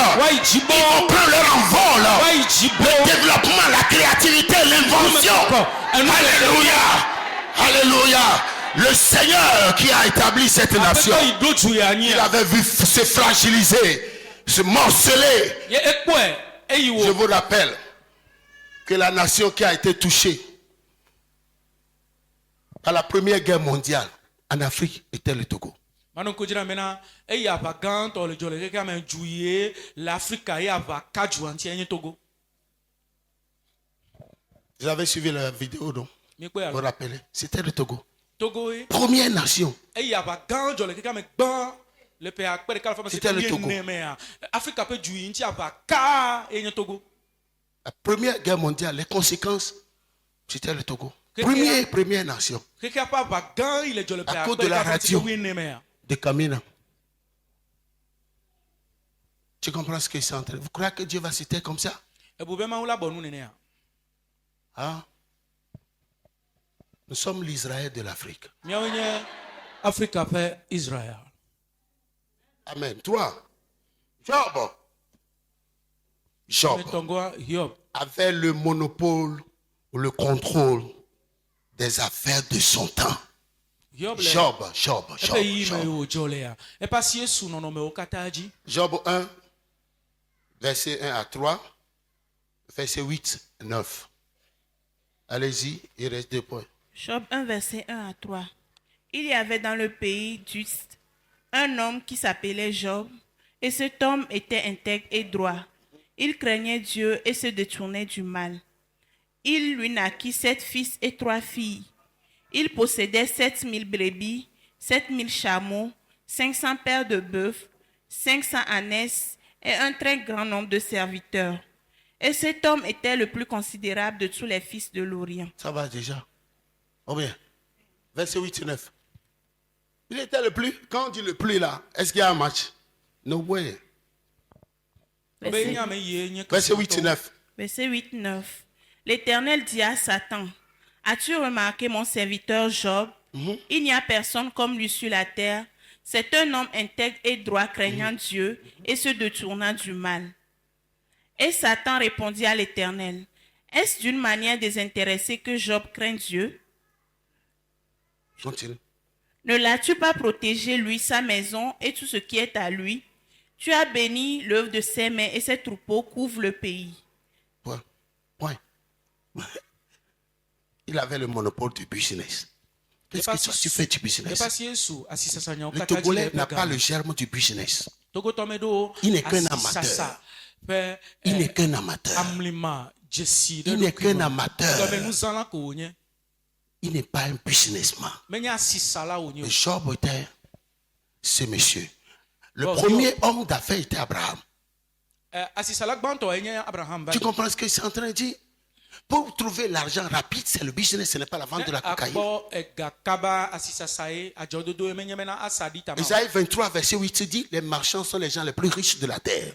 Ils vont prendre leur envol. Le développement, la créativité, l'invention. Alléluia. Alléluia. Le Seigneur qui a établi cette nation, il avait vu se fragiliser, se morceler. Je vous rappelle que la nation qui a été touchée par la Première Guerre mondiale en Afrique était le Togo. Vous avez suivi la vidéo, non? Vous vous rappelez? C'était le Togo. Première nation. C'était le Togo. La Première Guerre mondiale, les conséquences, c'était le Togo. Première nation. À cause de la radio de Kamina. Tu comprends ce que c'est en train? Vous croyez que Dieu va citer comme ça? Hein? Nous sommes l'Israël de l'Afrique. Amen. Toi, Job avait le monopole ou le contrôle des affaires de son temps. Job 1, verset 1 à 3, verset 8 et 9. Allez-y, il reste 2 points. Job 1, verset 1 à 3. Il y avait dans le pays d'Uz un homme qui s'appelait Job, et cet homme était intègre et droit. Il craignait Dieu et se détournait du mal. Il lui naquit 7 fils et 3 filles. Il possédait 7000 brebis, 7000 chameaux, 500 paires de bœufs, 500 ânesses et un très grand nombre de serviteurs. Et cet homme était le plus considérable de tous les fils de l'Orient. Ça va déjà? Oh bien. Verset 8 et 9. Il était le plus. Quand on dit le plus là, est-ce qu'il y a un match? No way. Verset 8 et 9. Verset 8, 9. L'Éternel dit à Satan, as-tu remarqué mon serviteur Job? Il n'y a personne comme lui sur la terre. C'est un homme intègre et droit, craignant Dieu et se détournant du mal. Et Satan répondit à l'Éternel, est-ce d'une manière désintéressée que Job craint Dieu? Continue. Ne l'as-tu pas protégé, lui, sa maison et tout ce qui est à lui? Tu as béni l'œuvre de ses mains et ses troupeaux couvrent le pays. Point. Il avait le monopole du business. Qu'est-ce que toi, tu fais du business? Le Togolais n'a pas le germe du business. Il n'est qu'un amateur. Il n'est qu'un amateur. Il n'est qu'un amateur. Il n'est pas un businessman. Le Job était ce monsieur. Le premier homme d'affaires était Abraham. Tu comprends ce que c'est en train de dire? Pour trouver l'argent rapide, c'est le business, ce n'est pas la vente de la cocaïne. Isaïe 23, verset 8 dit, les marchands sont les gens les plus riches de la terre.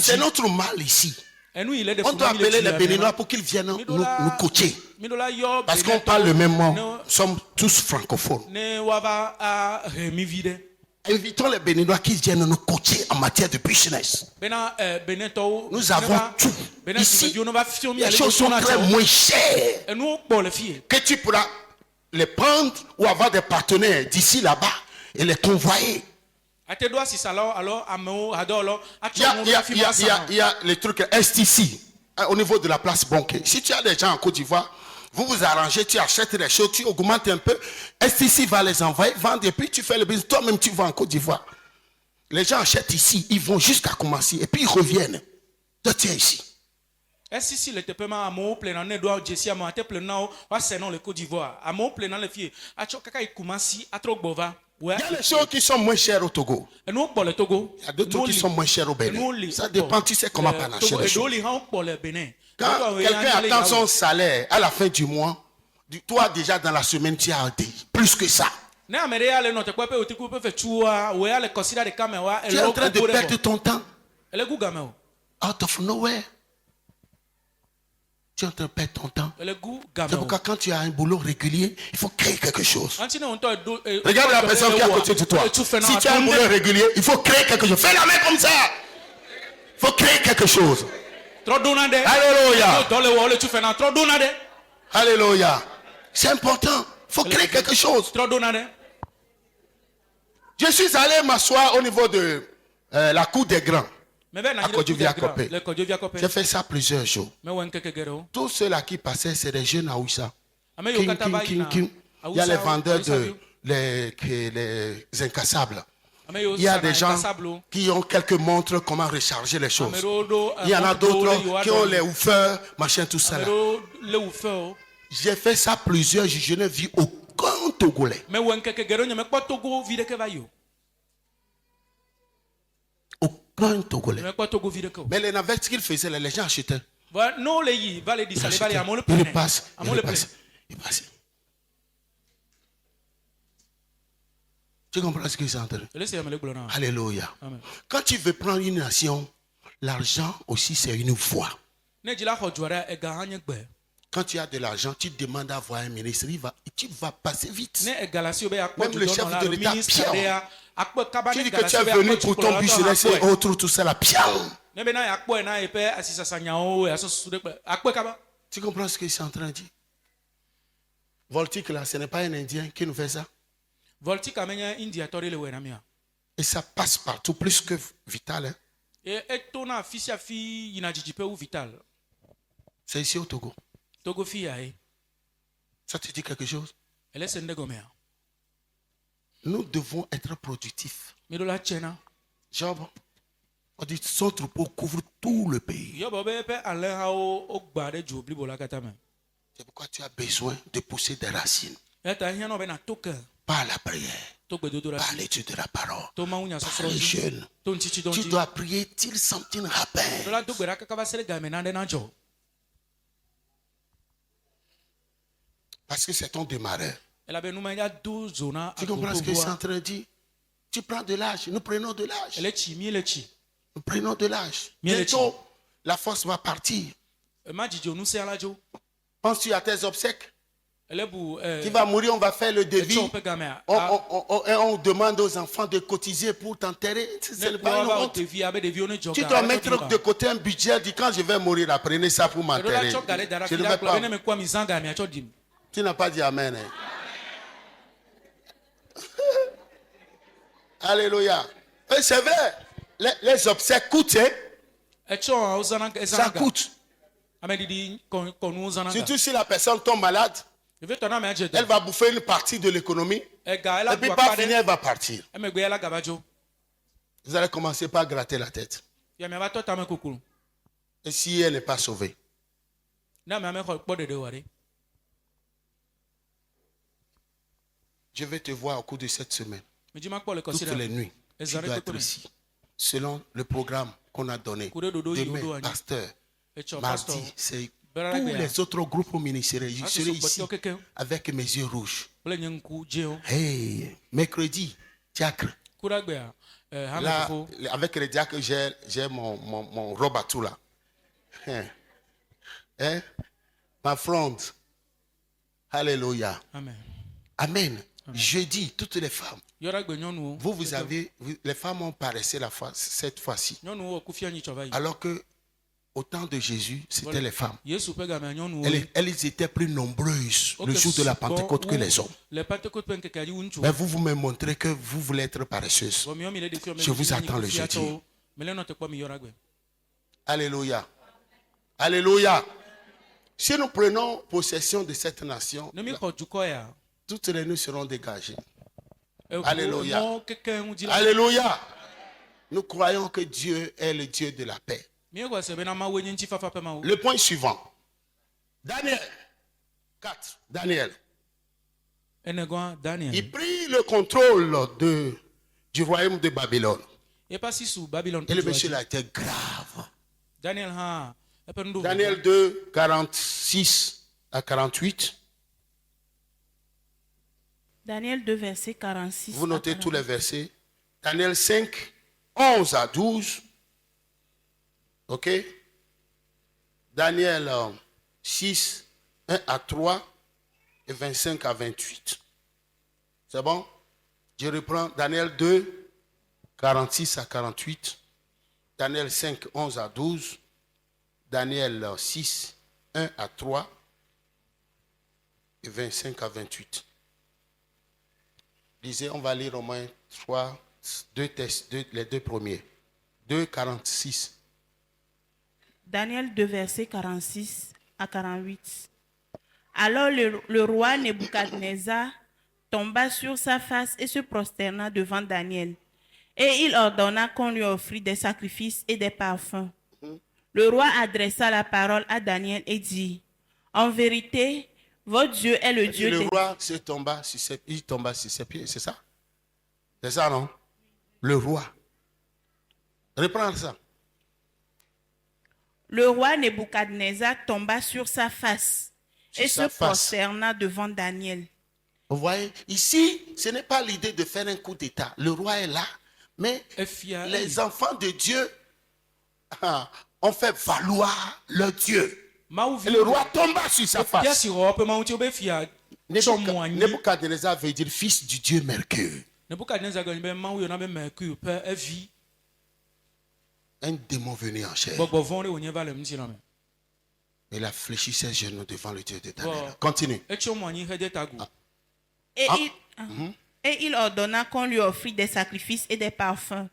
C'est notre mal ici. On doit appeler les Béninois pour qu'ils viennent nous coacher. Parce qu'on parle le même mot. Nous sommes tous francophones. Invitons les Béninois qui viennent nous coacher en matière de business. Nous avons tout. Ici, les choses sont très moins chères. Que tu pourras les prendre ou avoir des partenaires d'ici là-bas et les convoyer. Il y a les trucs STC au niveau de la place bancaire. Si tu as des gens en Côte d'Ivoire, vous vous arrangez, tu achètes les choses, tu augmentes un peu. STC va les envoyer, vendre et puis tu fais le business. Toi-même, tu vas en Côte d'Ivoire. Les gens achètent ici, ils vont jusqu'à commencer et puis ils reviennent. Toi, tu es ici. STC le tepema amo plena ne doa Jessie amo ate plena wa senon le Côte d'Ivoire. Amo plena le fie. Acho kaka ikumasi atro gbova. Il y a des choses qui sont moins chères au Togo. Il y a d'autres qui sont moins chères au Bénin. Ça dépend, tu sais comment panacher les choses. Quand quelqu'un attend son salaire à la fin du mois, toi déjà dans la semaine, tu as plus que ça. Tu es en train de perdre ton temps. Out of nowhere. Tu es en train de perdre ton temps. C'est pourquoi quand tu as un boulot régulier, il faut créer quelque chose. Regarde la personne qui est à côté de toi. Si tu as un boulot régulier, il faut créer quelque chose. Fais la main comme ça. Il faut créer quelque chose. Alléluia. Alléluia. C'est important. Il faut créer quelque chose. Je suis allé m'asseoir au niveau de la cour des grands. À Kodjoviakopé. J'ai fait ça plusieurs jours. Tous ceux-là qui passaient, c'est des jeunes Aoussa. Il y a les vendeurs les incassables. Il y a des gens qui ont quelques montres, comment recharger les choses. Il y en a d'autres qui ont les woofers, machin, tout ça. J'ai fait ça plusieurs jours. Je n'ai vu aucun Togolais. Aucun Togolais. Mais les navettes qu'ils faisaient, les gens achetaient. Il passe. Tu comprends ce que c'est en train? Alléluia. Quand tu veux prendre une nation, l'argent aussi c'est une voie. Quand tu as de l'argent, tu demandes à voir un ministre, tu vas passer vite. Même le chef de l'État, Pierre. Tu dis que tu es venu pour ton business et autres, tout ça là, Pierre. Tu comprends ce que c'est en train de dire? Voltique là, ce n'est pas un Indien qui nous fait ça. Et ça passe partout, plus que Vital. Hein? C'est ici au Togo. Ça te dit quelque chose? Nous devons être productifs. Job, on dit son troupeau couvre tout le pays. C'est pourquoi tu as besoin de pousser des racines. Par la prière, par l'étude de la parole, par les jeûnes. Tu dois prier till something happen. Parce que c'est ton démarreur. Tu Tu comprends ce que je suis en train de dire? Tu prends de l'âge. Nous prenons de l'âge. Nous prenons de l'âge. Bientôt, la force va partir. Penses-tu à tes obsèques? Tu vas mourir, on va faire le devis. On demande aux enfants de cotiser pour t'enterrer. C'est pas une honte. Tu dois mettre de côté un budget. Dis quand je vais mourir, prenez ça pour m'enterrer. Je ne vais pas. Tu n'as pas dit amen. Hein? Alléluia. Et c'est vrai. Les obsèques coûtent. Hein? Ça coûte. Surtout si la personne tombe malade. Elle va bouffer une partie de l'économie. Et puis pas fini, elle va partir. Vous allez commencer par gratter la tête. Et si elle n'est pas sauvée? Je vais te voir au cours de cette semaine. Toutes les nuits. Tu dois être ici. Selon le programme qu'on a donné. Demain, pasteur. Mardi, c'est tous les autres groupes ministériels. Je serai ici avec mes yeux rouges. Hey, mercredi, diacre. Là, avec le diacre, j'ai mon robe à tout là. Hein? Ma fronde. Alléluia. Amen. Amen. Jeudi, toutes les femmes. Vous avez, les femmes ont paressé cette fois-ci. Alors que au temps de Jésus, c'était les femmes. Elles étaient plus nombreuses le jour de la Pentecôte que les hommes. Mais vous me montrez que vous voulez être paresseuses. Je vous attends le jeudi. Alléluia. Alléluia. Si nous prenons possession de cette nation, toutes les nuits seront dégagées. Alléluia. Alléluia. Nous croyons que Dieu est le Dieu de la paix. Le point suivant. Daniel 4. Daniel. Il prit le contrôle du royaume de Babylone. Et le monsieur a été grave. Daniel 2, 46 à 48. Daniel 2, verset 46. Vous notez tous les versets. Daniel 5, 11 à 12. Ok? Daniel 6, 1 à 3 et 25 à 28. C'est bon? Je reprends Daniel 2, 46 à 48. Daniel 5, 11 à 12. Daniel 6, 1 à 3 et 25 à 28. Lisez, on va lire au moins 2 tests, les deux premiers. 2, 46. Daniel 2, verset 46 à 48. Alors le roi Nebuchadnezzar tomba sur sa face et se prosterna devant Daniel. Et il ordonna qu'on lui offrit des sacrifices et des parfums. Le roi adressa la parole à Daniel et dit, en vérité, votre Dieu est le Dieu des... Le roi tomba sur ses pieds, c'est ça? C'est ça, non? Le roi. Reprends ça. Le roi Nebuchadnezzar tomba sur sa face et se prosterna devant Daniel. Vous voyez, ici, ce n'est pas l'idée de faire un coup d'État. Le roi est là, mais les enfants de Dieu ont fait valoir leur Dieu. Et le roi tomba sur sa face. Nebuchadnezzar veut dire fils du Dieu Mercure. Un démon venu en chair. Il a fléchi ses genoux devant le Dieu de Daniel. Continue. Et il ordonna qu'on lui offrit des sacrifices et des parfums.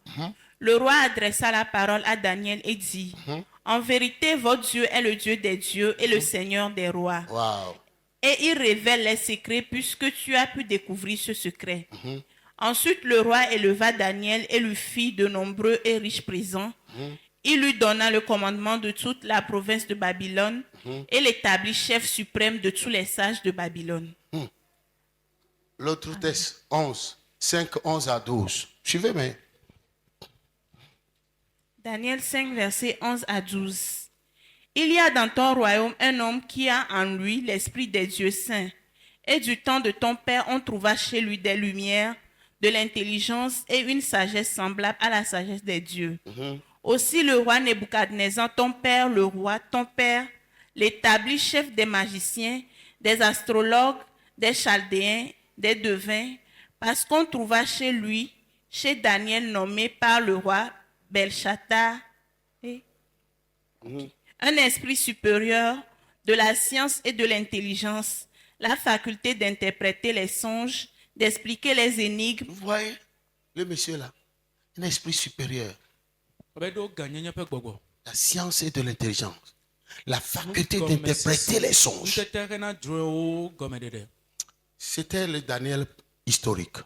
Le roi adressa la parole à Daniel et dit, en vérité, votre Dieu est le Dieu des dieux et le Seigneur des rois. Wow. Et il révèle les secrets puisque tu as pu découvrir ce secret. Ensuite, le roi éleva Daniel et lui fit de nombreux et riches présents. Il lui donna le commandement de toute la province de Babylone et l'établit chef suprême de tous les sages de Babylone. L'autre texte, 5, 11 à 12. Suivez-moi. Daniel 5, verset 11 à 12. Il y a dans ton royaume un homme qui a en lui l'esprit des dieux saints Et du temps de ton père, on trouva chez lui des lumières, de l'intelligence et une sagesse semblable à la sagesse des dieux. Aussi le roi Nebuchadnezzar, ton père, le roi, ton père, l'établit chef des magiciens, des astrologues, des chaldéens, des devins, parce qu'on trouva chez lui, chez Daniel nommé par le roi Belshazzar, un esprit supérieur de la science et de l'intelligence, la faculté d'interpréter les songes, d'expliquer les énigmes. Vous voyez le monsieur là, un esprit supérieur. La science et de l'intelligence, la faculté d'interpréter les songes. C'était le Daniel historique.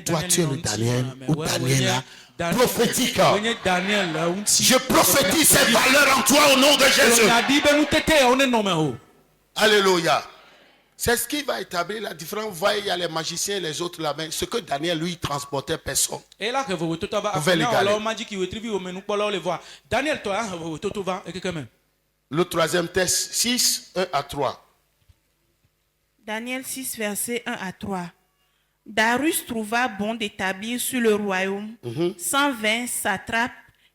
Toi, tu es le Daniel ou Daniela prophétique. Je prophétise cette valeur en toi au nom de Jésus. Alléluia. C'est ce qui va établir la différence. Vous voyez, il y a les magiciens et les autres là-bas. Ce que Daniel, lui, transportait personne. Le troisième test, 6, 1 à 3. Daniel 6, verset 1 à 3. Darius trouva bon d'établir sur le royaume 120 satrapes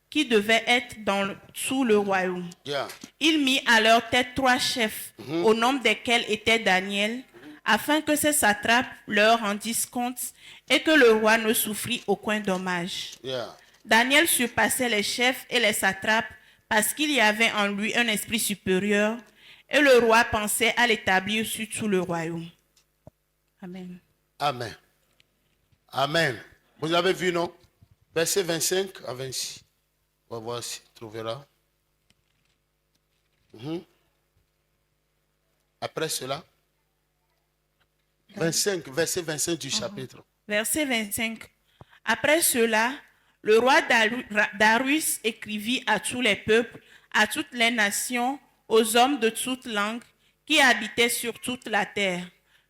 qui devaient être sous le royaume. Il mit à leur tête 3 chefs, au nombre desquels était Daniel, afin que ces satrapes leur rendissent compte et que le roi ne souffrit aucun dommage. Daniel surpassait les chefs et les satrapes parce qu'il y avait en lui un esprit supérieur et le roi pensait à l'établir sur tout le royaume. Amen. Amen. Amen. Vous avez vu, non? Verset 25 à 26. On va voir si tu trouveras. Après cela, 25, verset 25 du chapitre. Verset 25. Après cela, le roi Darius écrivit à tous les peuples, à toutes les nations, aux hommes de toutes langues qui habitaient sur toute la terre.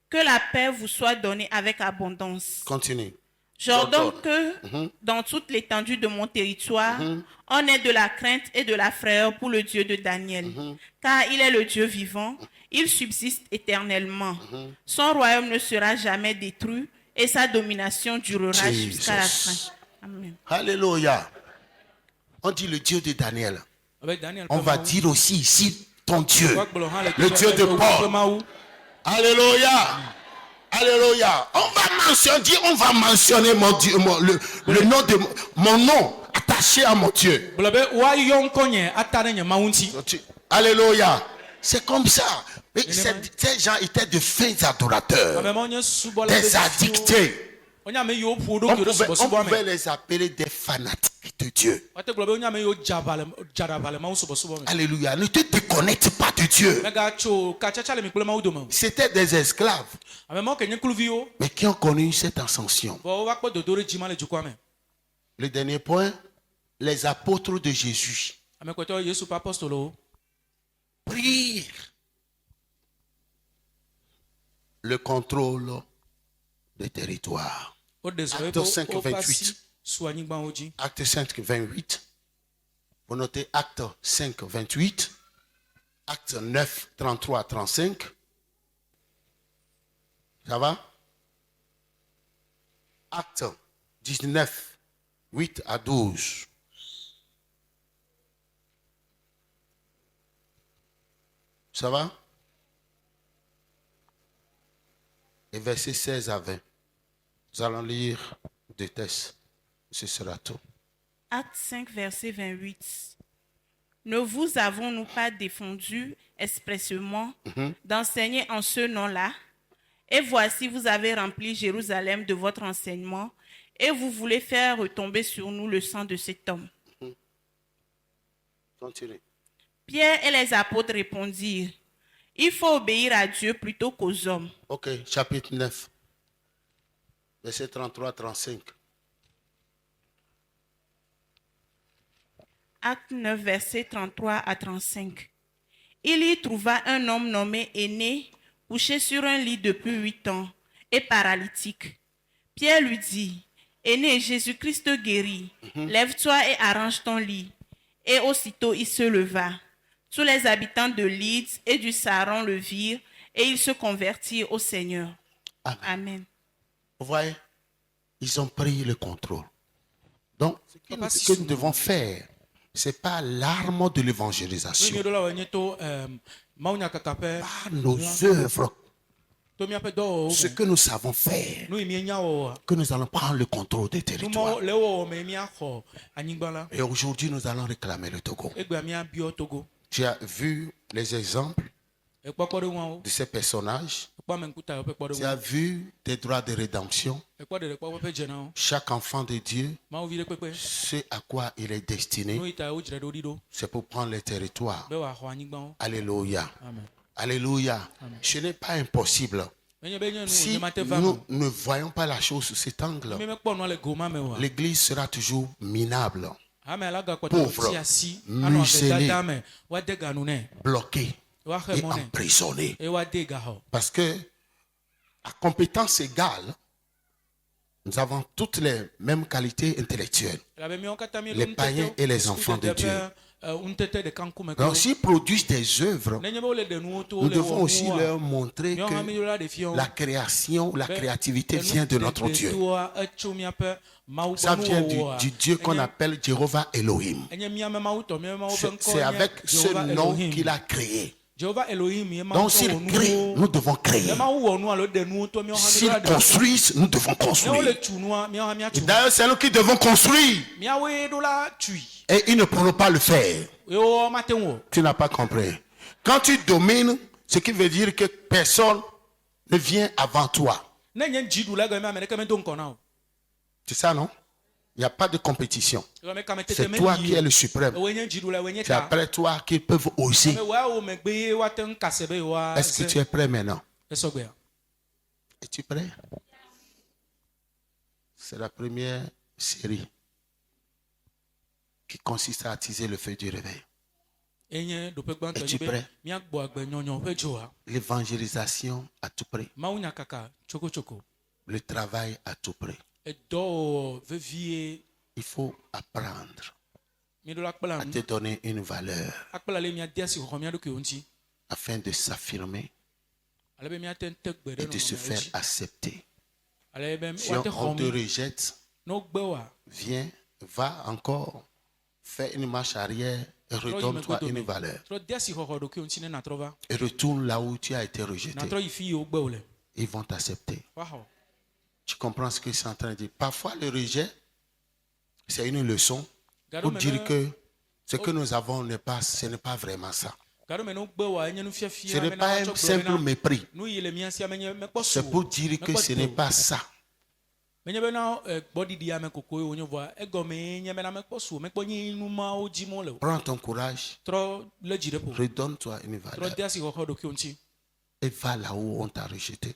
Que la paix vous soit donnée avec abondance. Continue. J'ordonne que dans toute l'étendue de mon territoire, on ait de la crainte et de la frayeur pour le Dieu de Daniel. Car il est le Dieu vivant, il subsiste éternellement. Son royaume ne sera jamais détruit et sa domination durera jusqu'à la fin. Amen. Alléluia. On dit le Dieu de Daniel. On va dire aussi ici ton Dieu, le Dieu de Paul. Alléluia. Alléluia. On va mentionner mon Dieu, le nom de mon nom attaché à mon Dieu. Alléluia. C'est comme ça. Ces gens étaient de fins adorateurs, des addictés. On pouvait les appeler des fanatiques de Dieu. Alléluia. Ne te déconnecte pas de Dieu. C'était des esclaves, mais qui ont connu cette ascension. Le dernier point, les apôtres de Jésus prirent le contrôle des territoires. Acte 5, 28. Acte 5, 28. Vous notez Acte 5, 28. Acte 9, 33, 35. Ça va? Acte 19, 8 à 12. Ça va? Et versets 16 à 20. Nous allons lire des textes. Ce sera tout. Acte 5, verset 28. Ne vous avons-nous pas défendu expressément d'enseigner en ce nom-là? Et voici, vous avez rempli Jérusalem de votre enseignement et vous voulez faire retomber sur nous le sang de cet homme. Continuez. Pierre et les apôtres répondirent, il faut obéir à Dieu plutôt qu'aux hommes. Ok, chapitre 9. Verset 33-35. Acte 9, verset 33 à 35. Il y trouva un homme nommé Aîné, couché sur un lit depuis 8 ans et paralytique. Pierre lui dit, Aîné, Jésus-Christ te guérit. Lève-toi et arrange ton lit. Et aussitôt il se leva. Tous les habitants de Lydde et du Saron le virent et ils se convertirent au Seigneur. Amen. Amen. Vous voyez, ils ont pris le contrôle. Donc, ce que nous devons faire, ce n'est pas l'arme de l'évangélisation. Par nos œuvres, ce que nous savons faire, que nous allons prendre le contrôle des territoires. Et aujourd'hui, nous allons réclamer le Togo. Tu as vu les exemples de ces personnages. Tu as vu des droits de rédemption. Chaque enfant de Dieu, ce à quoi il est destiné, c'est pour prendre les territoires. Alléluia. Alléluia. Ce n'est pas impossible. Si nous ne voyons pas la chose sous cet angle, l'Église sera toujours minable, pauvre, muselée, bloquée et emprisonnée. Parce que, à compétence égale, nous avons toutes les mêmes qualités intellectuelles, les païens et les enfants de Dieu. Donc, s'ils produisent des œuvres, nous devons aussi leur montrer que la création, la créativité vient de notre Dieu. Ça vient du Dieu qu'on appelle Jéhovah Elohim. C'est avec ce nom qu'il a créé. Donc s'ils créent, nous devons créer. S'ils construisent, nous devons construire. Et d'ailleurs, c'est nous qui devons construire. Et ils ne pourront pas le faire. Tu n'as pas compris. Quand tu domines, ce qui veut dire que personne ne vient avant toi. C'est ça, non? Il n'y a pas de compétition. C'est toi qui es le suprême. C'est après toi qu'ils peuvent oser. Est-ce que tu es prêt maintenant? Es-tu prêt? C'est la première série qui consiste à attiser le feu du réveil. Es-tu prêt? L'évangélisation à tout prix. Le travail à tout prix. Il faut apprendre à te donner une valeur afin de s'affirmer et de se faire accepter. Si on te rejette, viens, va encore, fais une marche arrière et redonne-toi une valeur. Et retourne là où tu as été rejeté. Ils vont t'accepter. Tu comprends ce que je suis en train de dire? Parfois, le rejet, c'est une leçon pour dire que ce que nous avons ce n'est pas vraiment ça. Ce n'est pas un simple mépris. C'est pour dire que ce n'est pas ça. Prends ton courage, redonne-toi une valeur et va là où on t'a rejeté.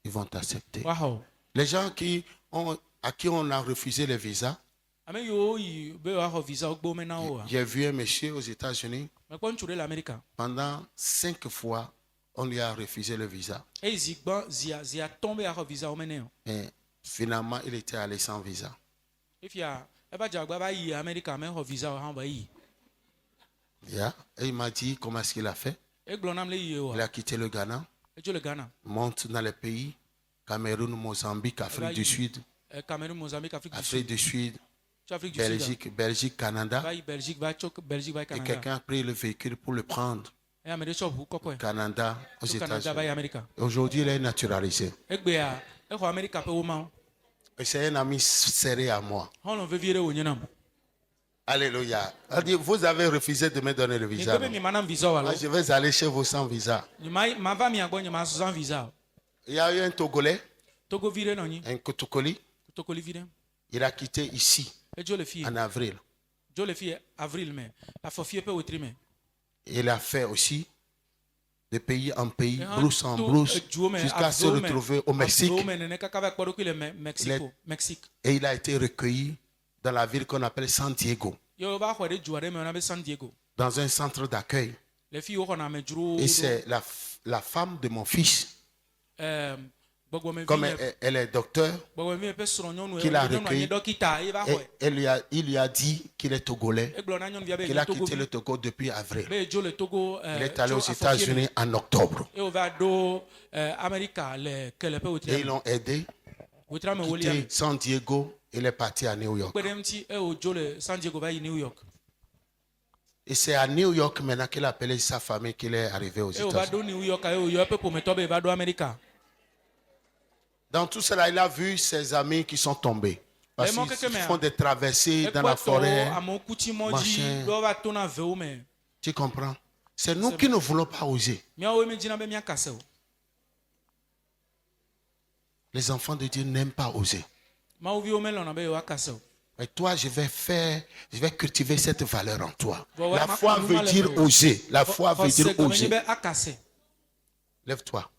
Ils vont t'accepter. Les gens à qui on a refusé les visas. J'ai vu un monsieur aux États-Unis. Pendant 5 fois, on lui a refusé le visa. Et finalement, il était allé sans visa. Et il m'a dit comment est-ce qu'il a fait. Il a quitté le Ghana. Monte dans les pays Cameroun, Mozambique, Afrique du Sud, Afrique du Sud, Belgique, Canada. Et quelqu'un a pris le véhicule pour le prendre. Canada, aux États-Unis. Aujourd'hui, il est naturalisé. Et c'est un ami serré à moi. Alléluia. Vous avez refusé de me donner le visa. Je vais aller chez vous sans visa. Il y a eu un Togolais, un Kotokoli. Il a quitté ici en avril. Il a fait aussi de pays en pays, brousse en brousse, jusqu'à se retrouver au Mexique. Et il a été recueilli dans la ville qu'on appelle San Diego, dans un centre d'accueil. Et c'est la femme de mon fils Comme elle est docteur, qu'il a recueilli, il lui a dit qu'il est togolais, qu'il a quitté le Togo depuis avril. Il est allé aux États-Unis en octobre. Et ils l'ont aidé. Quitté San Diego, il est parti à New York. Et c'est à New York maintenant qu'il a appelé sa famille qu'il est arrivé aux États-Unis. Dans tout cela, il a vu ses amis qui sont tombés. Parce qu'ils font des traversées dans la forêt. Machin. Tu comprends? C'est nous qui ne voulons pas oser. Les enfants de Dieu n'aiment pas oser. Mais toi, je vais cultiver cette valeur en toi. La foi veut dire oser. La foi veut dire oser. Lève-toi.